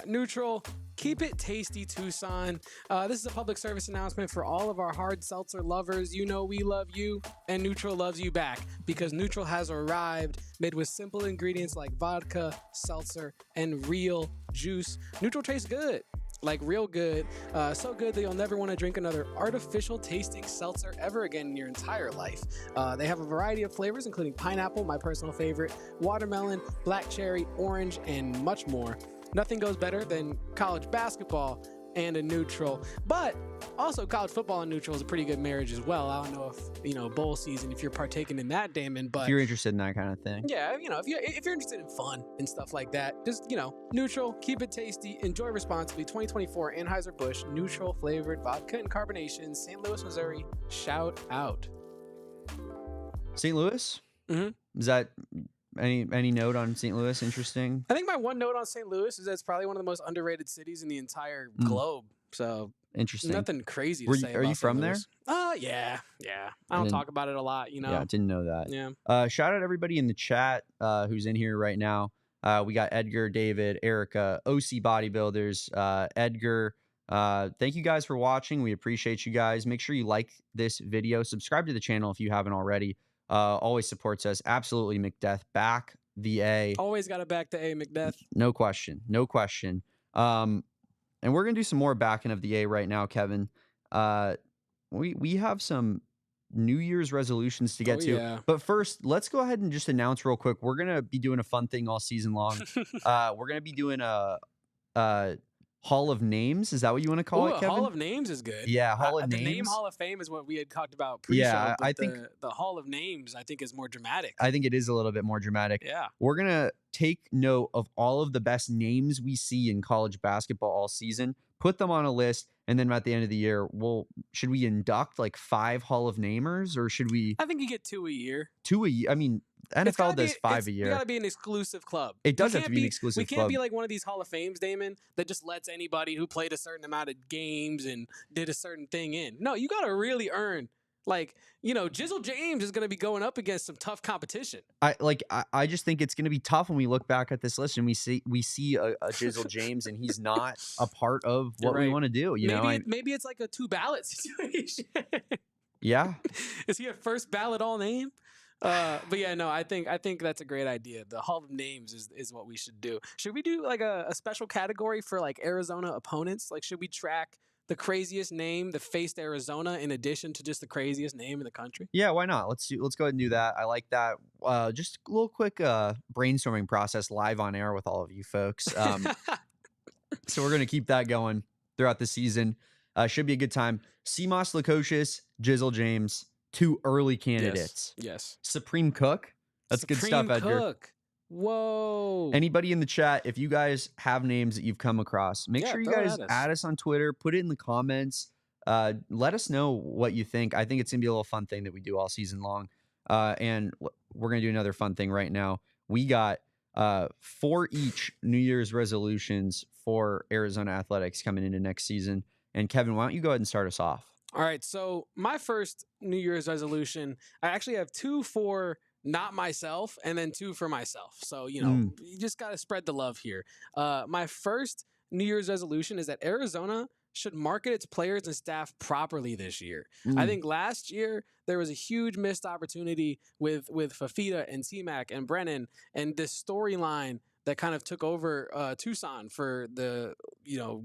Neutral, keep it tasty, Tucson. This is a public service announcement for all of our hard seltzer lovers. You know we love you, and Neutral loves you back, because Neutral has arrived, made with simple ingredients like vodka, seltzer, and real juice. Neutral tastes good. Like real good, so good that you'll never want to drink another artificial tasting seltzer ever again in your entire life. They have a variety of flavors, including pineapple, my personal favorite, watermelon, black cherry, orange, and much more. Nothing goes better than college basketball and a Neutral, but also college football and Neutral is a pretty good marriage as well. I don't know if, bowl season, if you're partaking in that, Damon, but If you're interested in that kind of thing. yeah, if you're interested in fun and stuff like that, just, Neutral, keep it tasty, enjoy responsibly. 2024 Anheuser-Busch Neutral flavored vodka and carbonation, St. Louis, Missouri. Shout out. St. Louis? Mhm. Is that any note on St. Louis? Interesting. I think my one note on St. Louis is that it's probably one of the most underrated cities in the entire globe. So Interesting. nothing crazy to say. Are you from there? Yeah. I don't talk about it a lot, Yeah, I didn't know that. Yeah. Shout out everybody in the chat who's in here right now. We got Edgar, David, Erica, OC Bodybuilders, Edgar. Thank you guys for watching. We appreciate you guys. Make sure you like this video. Subscribe to the channel if you haven't already. Always supports us. Absolutely, McDeath. Back the A. Always got to back the A, McDeath. No question. And we're going to do some more backing of the A right now, Kevin. We have some New Year's resolutions to get to. Yeah. But first, let's go ahead and just announce real quick. We're going to be doing a fun thing all season long. We're going to be doing a Hall of Names. Is that what you want to call it, Kevin? Hall of Names is good. Yeah, Hall of Names. The name Hall of Fame is what we had talked about pre-show. Yeah, but I think the Hall of Names, I think, is more dramatic. I think it is a little bit more dramatic. Yeah. We're going to take note of all of the best names we see in college basketball all season, put them on a list, and then at the end of the year, should we induct like 5 Hall of Namers, or should we? I think you get 2 a year. 2 a year? I mean, NFL does 5 a year. It's got to be an exclusive club. It does have to be an exclusive club. We can't be like one of these Hall of Fames, Damon, that just lets anybody who played a certain amount of games and did a certain thing in. No, you got to really earn. Like, Jizzle James is going to be going up against some tough competition. I just think it's going to be tough when we look back at this list and we see a Jizzle James and he's not a part of what we want to do. Maybe it's like a 2 ballot situation. Yeah. Is he a first ballot all name? But yeah, no, I think that's a great idea. The Hall of Names is what we should do. Should we do like a special category for like Arizona opponents? Like, should we track the craziest name that faced Arizona in addition to just the craziest name in the country? Yeah, why not? Let's go ahead and do that. I like that. Just a little quick brainstorming process live on air with all of you folks. So we're going to keep that going throughout the season. Should be a good time. CMOS Lukosius, Jizzle James, 2 early candidates. Yes. Supreme Cook. That's good stuff, Edgar. Cook. Whoa. Anybody in the chat, if you guys have names that you've come across, make sure you guys add us on Twitter, put it in the comments. Let us know what you think. I think it's going to be a little fun thing that we do all season long. And we're going to do another fun thing right now. We got 4 each New Year's resolutions for Arizona Athletics coming into next season. And Kevin, why don't you go ahead and start us off? All right. So my first New Year's resolution, I actually have 2 for not myself and then 2 for myself. So, you just got to spread the love here. My first New Year's resolution is that Arizona should market its players and staff properly this year. I think last year there was a huge missed opportunity with Fafita and T-Mac and Brennan and this storyline that kind of took over Tucson for the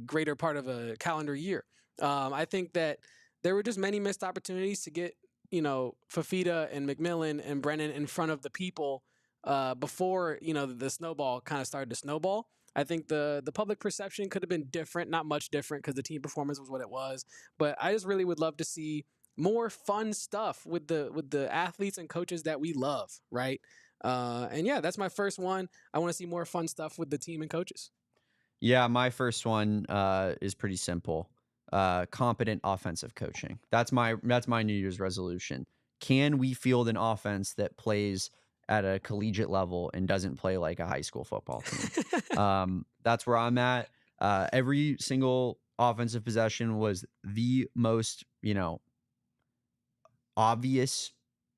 greater part of a calendar year. I think that there were just many missed opportunities to get Fafita and McMillan and Brennan in front of the people before the snowball kind of started to snowball. I think the public perception could have been different, not much different because the team performance was what it was. But I just really would love to see more fun stuff with the athletes and coaches that we love, right? And yeah, that's my first one. I want to see more fun stuff with the team and coaches. Yeah, my first one is pretty simple. competent offensive coaching. That's my New Year's resolution. Can we field an offense that plays at a collegiate level and doesn't play like a high school football team? That's where I'm at. Every single offensive possession was the most, obvious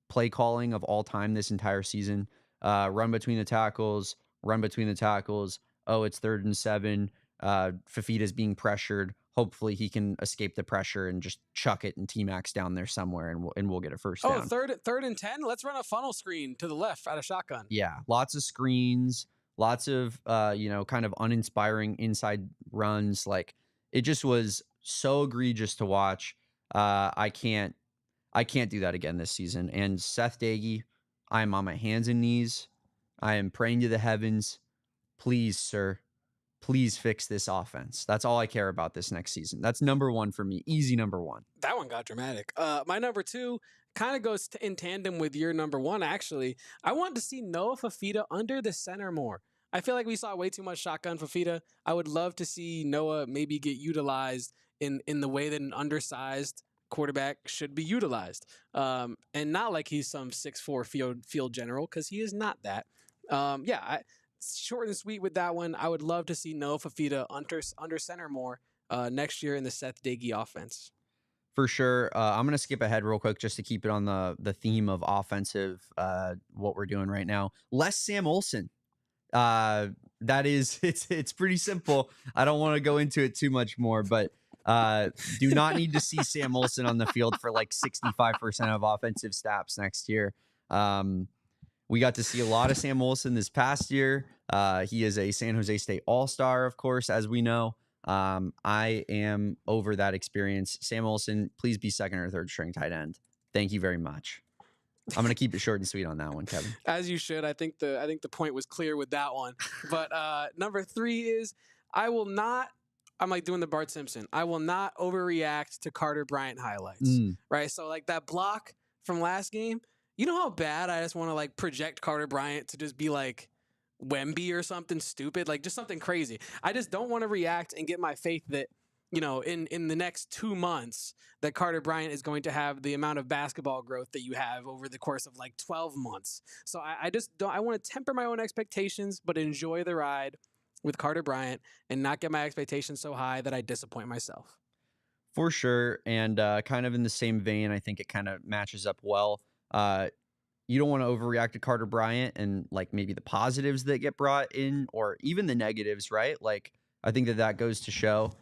play calling of all time this entire season. Run between the tackles. Oh, it's 3rd and 7. Fafita's being pressured. Hopefully he can escape the pressure and just chuck it and T-Max down there somewhere, and we'll get a first down. Third and 10. Let's run a funnel screen to the left out of shotgun. Yeah, lots of screens, lots of kind of uninspiring inside runs. Like, it just was so egregious to watch. I can't do that again this season. And Seth Doege, I am on my hands and knees. I am praying to the heavens. Please, sir, please fix this offense. That's all I care about this next season. That's number 1 for me. Easy number 1. That one got dramatic. My number 2 kind of goes in tandem with your number 1, actually. I want to see Noah Fafita under the center more. I feel like we saw way too much shotgun Fafita. I would love to see Noah maybe get utilized in the way that an undersized quarterback should be utilized. And not like he's some 6'4" field general, because he is not that. Short and sweet with that one. I would love to see Noah Fafita under center more next year in the Seth Doege offense. For sure. I'm going to skip ahead real quick just to keep it on the theme of offensive, what we're doing right now. Less Sam Olsen. It's pretty simple. I don't want to go into it too much more, but do not need to see Sam Olsen on the field for like 65% of offensive snaps next year. We got to see a lot of Sam Olsen this past year. He is a San Jose State All-Star, of course, as we know. I am over that experience. Sam Olsen, please be 2nd or 3rd string tight end. Thank you very much. I'm going to keep it short and sweet on that one, Kevin. As you should. I think the point was clear with that one. But number 3 is I'm like doing the Bart Simpson. I will not overreact to Carter Bryant highlights. Right? So like that block from last game, you know how bad I just want to like project Carter Bryant to just be like Wemby or something stupid, like just something crazy. I just don't want to react and get my faith that, in the next 2 months that Carter Bryant is going to have the amount of basketball growth that you have over the course of like 12 months. So I just don't, I want to temper my own expectations, but enjoy the ride with Carter Bryant and not get my expectations so high that I disappoint myself. For sure. And kind of in the same vein, I think it kind of matches up well. You don't want to overreact to Carter Bryant and like maybe the positives that get brought in or even the negatives, right? Like, I think that goes to show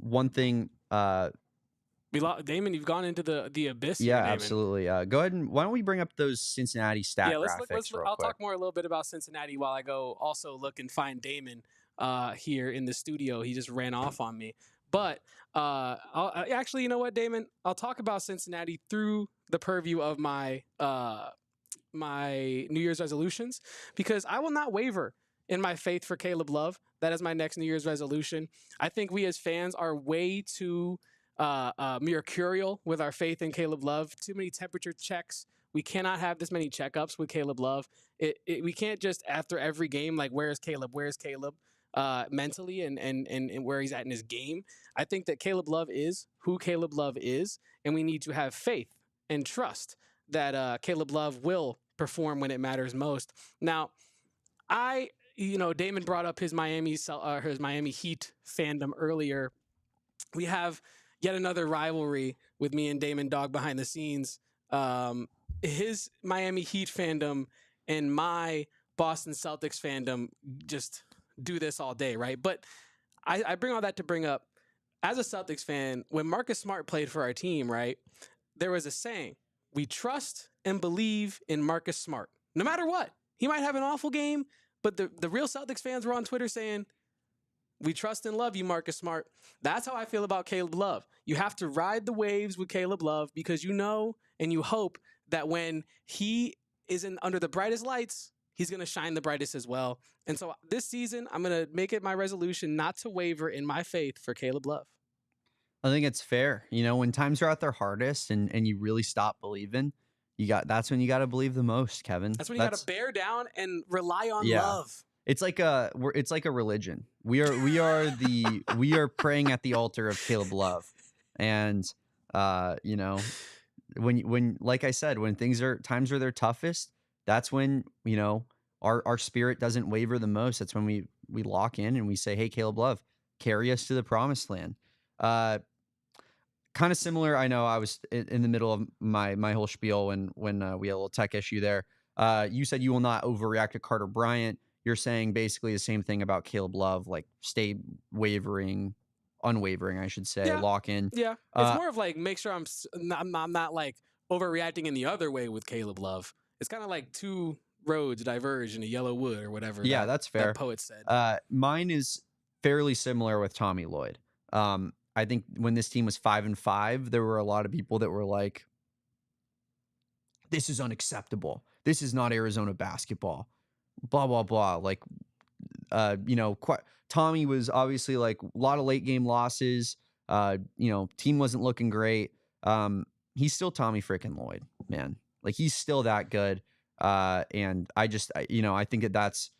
one thing. Damon, you've gone into the abyss. Yeah, here, Damon. absolutely. Go ahead and why don't we bring up those Cincinnati stat graphics real I'll quick. talk more a little bit about Cincinnati while I go also look and find Damon here in the studio. He just ran off on me. But actually, you know what, Damon? I'll talk about Cincinnati through the purview of my my New Year's resolutions, because I will not waver in my faith for Caleb Love. That is my next New Year's resolution. I think we as fans are way too mercurial with our faith in Caleb Love. Too many temperature checks. We cannot have this many checkups with Caleb Love. We can't just after every game like, where's Caleb? Mentally and where he's at in his game. I think that Caleb Love is who Caleb Love is, and we need to have faith and trust that Caleb Love will perform when it matters most. Now, Damon brought up his Miami Heat fandom earlier. We have yet another rivalry with me and Damon Dog behind the scenes. His Miami Heat fandom and my Boston Celtics fandom just do this all day, right? But I bring all that to bring up, as a Celtics fan, when Marcus Smart played for our team, right, there was a saying, we trust and believe in Marcus Smart. No matter what. He might have an awful game, but the real Celtics fans were on Twitter saying, we trust and love you, Marcus Smart. That's how I feel about Caleb Love. You have to ride the waves with Caleb Love because you know and you hope that when he is under the brightest lights, he's going to shine the brightest as well. And so this season, I'm going to make it my resolution not to waver in my faith for Caleb Love. I think it's fair. When times are at their hardest and you really stop believing, that's when you got to believe the most, Kevin. That's when you got to bear down and rely on love. It's like a religion. We are praying at the altar of Caleb Love, and you know, when like I said, when times are their toughest, that's when, you know, our spirit doesn't waver the most. That's when we lock in and we say, hey, Caleb Love, carry us to the promised land. Kind of similar. I know I was in the middle of my whole spiel when we had a little tech issue there. You said you will not overreact to Carter Bryant. You're saying basically the same thing about Caleb Love, like stay unwavering, I should say, lock in. Yeah, it's more of like make sure I'm not like overreacting in the other way with Caleb Love. It's kind of like two roads diverge in a yellow wood or whatever. Yeah, that's fair. That poet said. Mine is fairly similar with Tommy Lloyd. I think when this team was 5-5, there were a lot of people that were like, this is unacceptable. This is not Arizona basketball. Blah, blah, blah. Like, you know, Tommy was obviously like a lot of late game losses. You know, team wasn't looking great. He's still Tommy freaking Lloyd, man. Like, he's still that good. And I think that's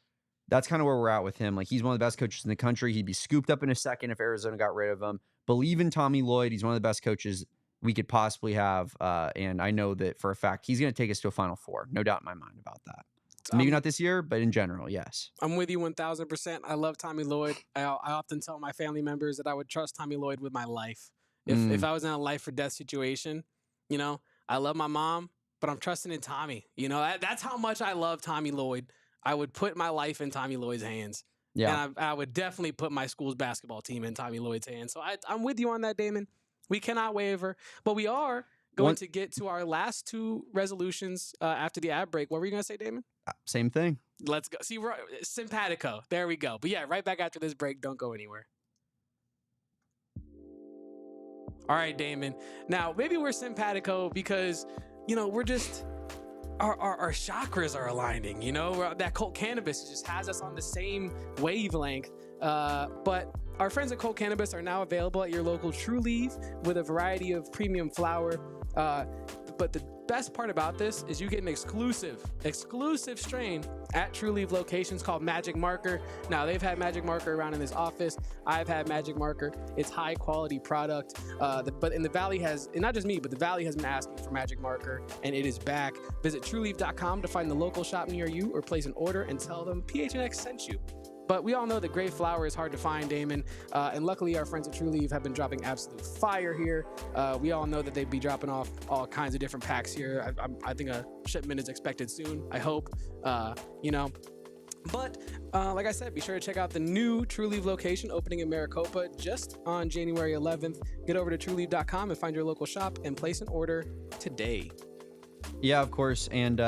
kind of where we're at with him. Like, he's one of the best coaches in the country. He'd be scooped up in a second if Arizona got rid of him. Believe in Tommy Lloyd. He's one of the best coaches we could possibly have. And I know that for a fact, he's going to take us to a Final Four. No doubt in my mind about that. Maybe not this year, but in general, yes. I'm with you 1,000%. I love Tommy Lloyd. I often tell my family members that I would trust Tommy Lloyd with my life. If I was in a life or death situation, you know, I love my mom, but I'm trusting in Tommy. You know, that's how much I love Tommy Lloyd. I would put my life in Tommy Lloyd's hands. Yeah. And I would definitely put my school's basketball team in Tommy Lloyd's hands. So I'm with you on that, Damon. We cannot waver, but we are going to get to our last two resolutions after the ad break. What were you going to say, Damon? Same thing. Let's go. See, we're simpatico. There we go. But yeah, right back after this break. Don't go anywhere. All right, Damon. Now, maybe we're simpatico because, you know, we're just... Our chakras are aligning, you know, that Colt Cannabis just has us on the same wavelength. But our friends at Colt Cannabis are now available at your local True Leaf with a variety of premium flower. But the best part about this is you get an exclusive strain at True Leaf locations called Magic Marker. Now, they've had Magic Marker around in this office. I've had Magic Marker. It's high quality product. But in the Valley and not just me, but the Valley has been asking for Magic Marker, and it is back. Visit TrueLeaf.com to find the local shop near you or place an order and tell them PHNX sent you. But we all know that great flower is hard to find, Damon. And luckily, our friends at True Leaf have been dropping absolute fire here. We all know that they'd be dropping off all kinds of different packs here. I think a shipment is expected soon, I hope. You know. But like I said, be sure to check out the new True Leaf location opening in Maricopa just on January 11th. Get over to TrueLeaf.com and find your local shop and place an order today. Yeah, of course. And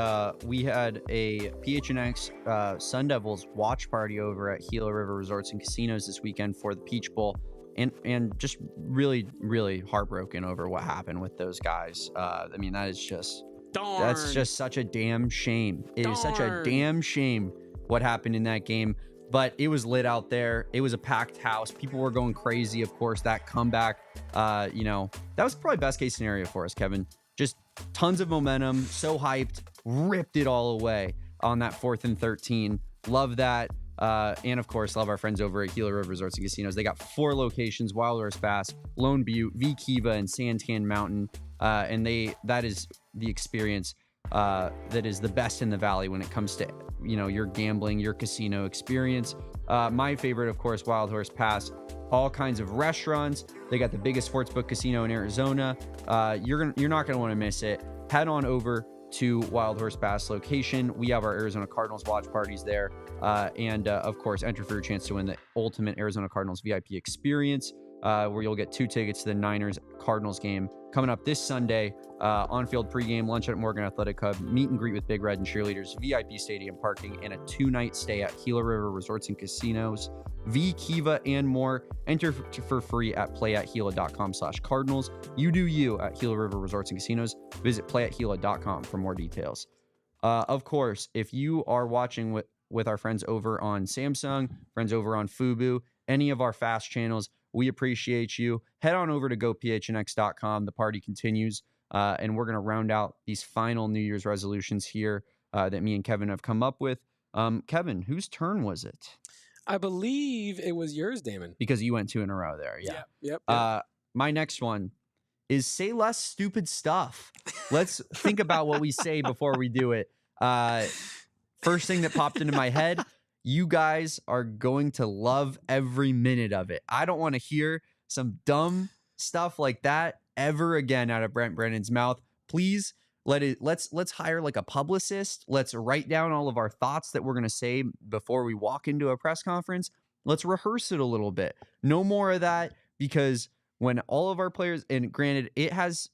we had a PHNX Sun Devils watch party over at Gila River Resorts and Casinos this weekend for the Peach Bowl. And just really, really heartbroken over what happened with those guys. I mean, that is just... Darn. That's just such a damn shame. It is such a damn shame what happened in that game. But it was lit out there. It was a packed house. People were going crazy, of course. That comeback, you know, that was probably best case scenario for us, Kevin. Just tons of momentum, so hyped, ripped it all away on that 4th and 13. Love that. And of course, love our friends over at Gila River Resorts and Casinos. They got 4 locations: Wild Horse Pass, Lone Butte, V Kiva, and Santan Mountain. And that is the experience that is the best in the Valley when it comes to, you know, your gambling, your casino experience. My favorite, of course, Wild Horse Pass. All kinds of restaurants. They got the biggest sportsbook casino in Arizona. You're not gonna want to miss it. Head on over to Wild Horse Pass location. We have our Arizona Cardinals watch parties there, and of course, enter for your chance to win the ultimate Arizona Cardinals VIP experience, where you'll get 2 tickets to the Niners Cardinals game coming up this Sunday. On-field pregame, lunch at Morgan Athletic Hub, meet and greet with Big Red and cheerleaders, VIP stadium parking, and a 2-night stay at Gila River Resorts and Casinos. V Kiva and more. Enter for free at playatgila.com/Cardinals. You do you at Gila River Resorts and Casinos. Visit playatgila.com for more details. Of course, if you are watching with our friends over on Samsung, friends over on Fubo, any of our fast channels, we appreciate you. Head on over to gophnx.com. The party continues, and we're going to round out these final New Year's resolutions here that me and Kevin have come up with. Kevin, whose turn was it? I believe it was yours, Damon. because you went 2 in a row there. Yeah. Yep. My next one is say less stupid stuff. Let's think about what we say before we do it. First thing that popped into my head, you guys are going to love every minute of it. I don't want to hear some dumb stuff like that ever again out of Brent Brennan's mouth. Please let's hire like a publicist. Let's write down all of our thoughts that we're going to say before we walk into a press conference. Let's rehearse it a little bit. No more of that, because when all of our players, and granted, it has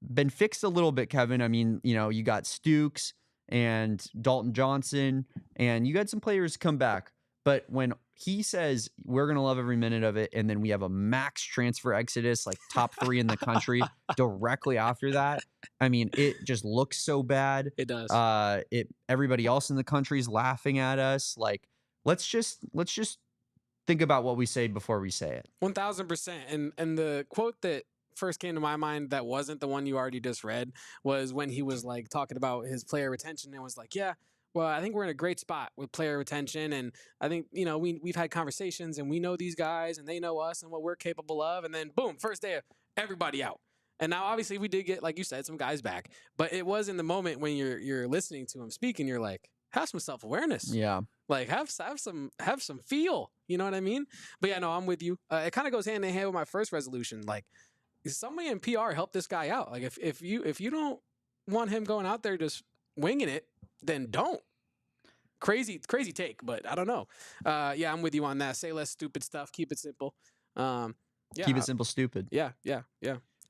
been fixed a little bit, Kevin. I mean, you got Stukes and Dalton Johnson, and you got some players come back. But when he says we're going to love every minute of it, and then we have a max transfer exodus, like top 3 in the country directly after that, I mean, it just looks so bad. It does. Everybody else in the country is laughing at us. Like, let's just think about what we say before we say it. 1000%. And the quote that first came to my mind that wasn't the one you already just read was when he was like talking about his player retention and was like, yeah, well, I think we're in a great spot with player retention. And I think, we've had conversations and we know these guys and they know us and what we're capable of. And then boom, first day, everybody out. And now obviously we did get, like you said, some guys back, but it was in the moment when you're listening to him speak and you're like, have some self-awareness. Yeah. Like have some feel, you know what I mean? But yeah, no, I'm with you. It kind of goes hand in hand with my first resolution. Like, somebody in PR help this guy out. Like if you don't want him going out there just winging it, then don't. Crazy take, but I don't know. Yeah, I'm with you on that. Say less stupid stuff. Keep it simple. Yeah, Keep it simple, stupid. Yeah.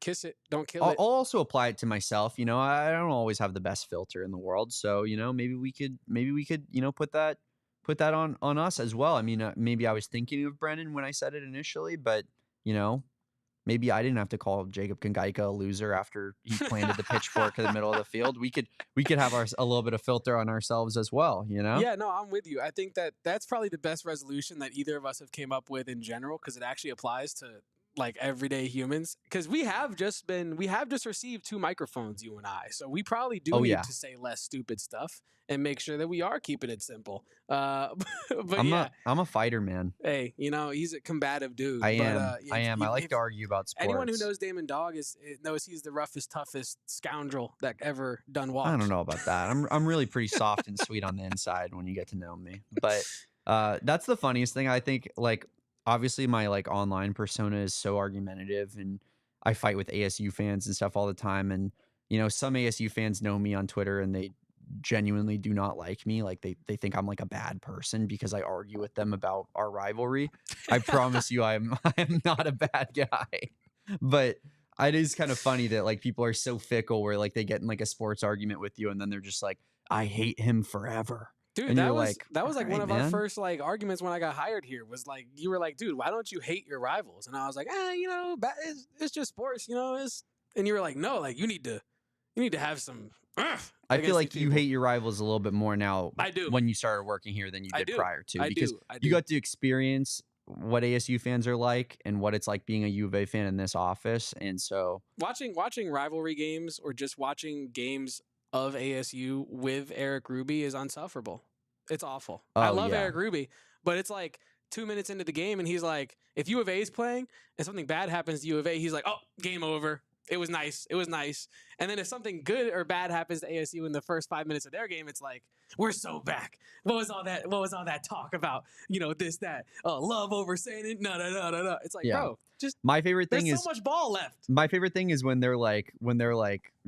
Kiss it, don't kill I'll it. also apply it to myself. I don't always have the best filter in the world, so maybe we could put that on us as well. I mean, maybe I was thinking of Brennan when I said it initially, but maybe I didn't have to call Jacob Kongaika a loser after he planted the pitchfork in the middle of the field. We could have a little bit of filter on ourselves as well. Yeah, no, I'm with you. I think that's probably the best resolution that either of us have came up with in general, because it actually applies to like everyday humans, because we have just received 2 microphones, you and I, so we probably do need to say less stupid stuff and make sure that we are keeping it simple. But I'm a fighter, man. Hey, he's a combative dude. I am. I like to argue about sports. Anyone who knows Damon Dog knows he's the roughest, toughest scoundrel that ever done walks. I don't know about that. I'm really pretty soft and sweet on the inside when you get to know me. But that's the funniest thing. I think, like, obviously my like online persona is so argumentative, and I fight with ASU fans and stuff all the time. And, some ASU fans know me on Twitter and they genuinely do not like me. Like they think I'm like a bad person because I argue with them about our rivalry. I promise you I am not a bad guy. But it is kind of funny that like people are so fickle where like they get in like a sports argument with you and then they're just like, I hate him forever. Dude, and that was like one of our man. first like arguments when I got hired here, was like, you were like, dude, why don't you hate your rivals? And I was like, it's just sports, and you were like, no, like you need to have some. I feel like you hate your rivals a little bit more now. I do. When you started working here than you did prior to, because I do. You got to experience what ASU fans are like and what it's like being a U of A fan in this office. And so watching rivalry games or just watching games of ASU with Eric Ruby is unsufferable. It's awful. I love Eric Ruby, but it's like 2 minutes into the game and he's like, if U of A is playing and something bad happens to U of A, he's like, oh, game over. It was nice. And then if something good or bad happens to ASU in the first 5 minutes of their game, it's like, we're so back. What was all that talk about? This, that, love over saying it. No. It's like, bro, just my favorite thing there's so much ball left. My favorite thing is when they're like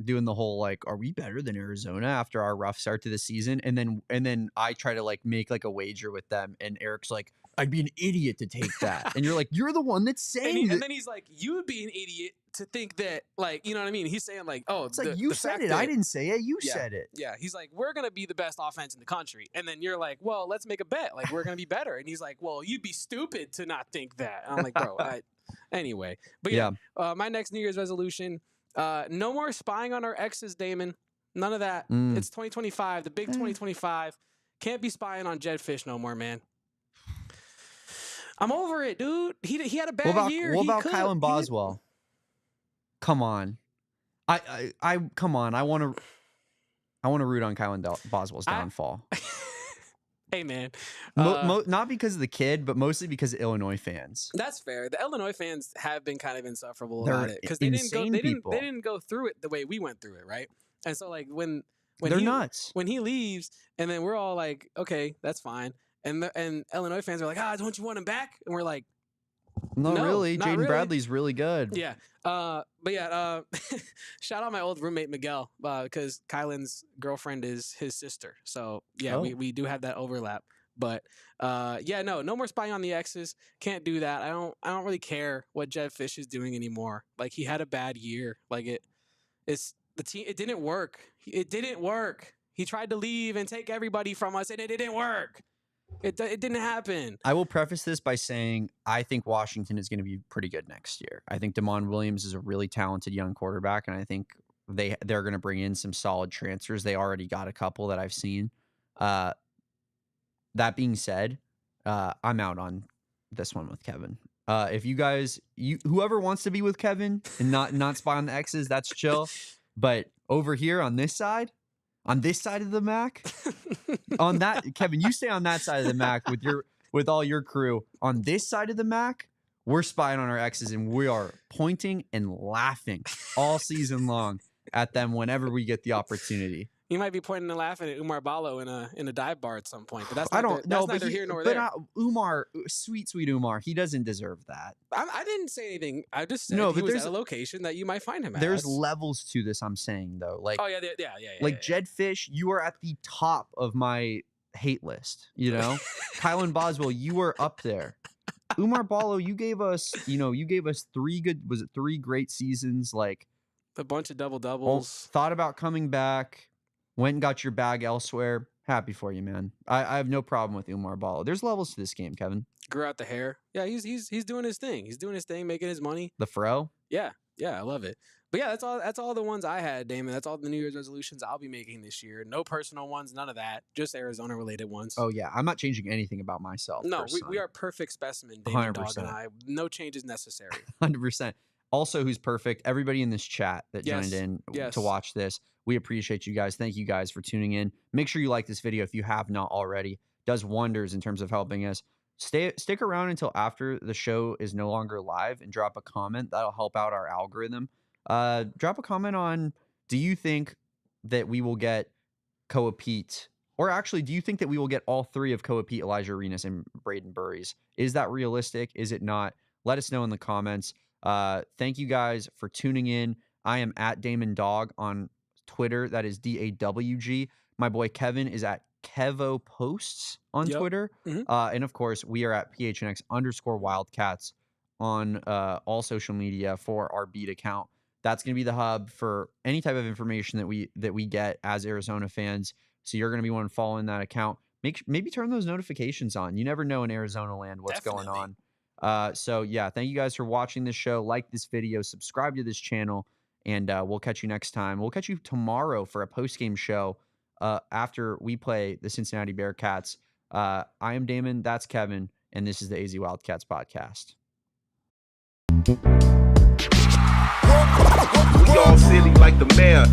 doing the whole like, are we better than Arizona after our rough start to the season? And then I try to like make like a wager with them, and Eric's like, I'd be an idiot to take that. And you're like, you're the one that's saying and then he's like, you would be an idiot to think that, like, you know what I mean? He's saying like, oh, it's like, you said it. I didn't say it. You said it. Yeah. He's like, we're going to be the best offense in the country. And then you're like, well, let's make a bet. Like, we're going to be better. And he's like, well, you'd be stupid to not think that. And I'm like, bro, anyway. But my next New Year's resolution, no more spying on our exes, Damon. None of that. It's 2025, the big 2025. Can't be spying on Jedfish no more, man. I'm over it, dude. He had a bad year. What about Kyle and Boswell? Come on. I come on. I want to root on Kyle and Boswell's downfall. Hey, man. Not because of the kid, but mostly because of Illinois fans. That's fair. The Illinois fans have been kind of insufferable They're about it because they didn't go through it the way we went through it, right? And so like when they're nuts. When he leaves, and then we're all like, okay, that's fine. And Illinois fans are like, don't you want him back? And we're like, no, really. Not Jaden really. Bradley's really good. Yeah. But yeah, shout out my old roommate Miguel, because Kylan's girlfriend is his sister. So yeah, we do have that overlap. But no more spying on the exes. Can't do that. I don't really care what Jedd Fisch is doing anymore. Like, he had a bad year. Like, it's the team. It didn't work. It didn't work. He tried to leave and take everybody from us, and it didn't work. It didn't happen. I will preface this by saying I think Washington is going to be pretty good next year. I think Damon Williams is a really talented young quarterback, and I think they're going to bring in some solid transfers. They already got a couple that I've seen. That being said, I'm out on this one with Kevin. If you guys, whoever wants to be with Kevin and not spy on the X's, that's chill. But over here on this side of the MAC, on that, Kevin, you stay on that side of the MAC with all your crew. On this side of the MAC, we're spying on our X's, and we are pointing and laughing all season long at them whenever we get the opportunity. You might be pointing and laughing at Umar Ballo in a dive bar at some point, but that's neither here nor there. Umar, sweet Umar, he doesn't deserve that. I didn't say anything. I just said he was at a location that you might find him at. There's levels to this. I'm saying though, like Jedd Fisch, you are at the top of my hate list. You know, Kylan Boswell, you were up there. Umar Ballo, you gave us 3 great seasons, like a bunch of double doubles. Thought about coming back. Went and got your bag elsewhere. Happy for you, man. I have no problem with Umar Ballo. There's levels to this game, Kevin. Grew out the hair. Yeah, he's doing his thing. He's doing his thing, making his money. The fro. Yeah, I love it. But yeah, that's all the ones I had, Damon. That's all the New Year's resolutions I'll be making this year. No personal ones, none of that. Just Arizona related ones. Oh yeah, I'm not changing anything about myself. No, we are perfect specimen, Damon, 100%. Dog and I. No changes necessary. 100%. Also, who's perfect? Everybody in this chat that joined in to watch this. We appreciate you guys. Thank you guys for tuning in. Make sure you like this video if you have not already. It does wonders in terms of helping us. Stick around until after the show is no longer live and drop a comment. That'll help out our algorithm. Drop a comment on, do you think that we will get Koa Peat? Or actually, do you think that we will get all 3 of Koa Peat, Alijah Arenas, and Braden Burries? Is that realistic? Is it not? Let us know in the comments. Thank you guys for tuning in. I am at Damon Dog on Twitter. That is DAWG. My boy Kevin is at Kevo Posts on Twitter. Mm-hmm. And of course, we are at PHNX_Wildcats on all social media for our Beat account. That's going to be the hub for any type of information that we get as Arizona fans. So you're going to be one following that account. Maybe turn those notifications on. You never know in Arizona land what's going on. So yeah, thank you guys for watching this show. Like this video, subscribe to this channel, and we'll catch you next time. We'll catch you tomorrow for a post-game show after we play the Cincinnati Bearcats. I am Damon, that's Kevin, and this is the AZ Wildcats Podcast. We all silly like the mayor.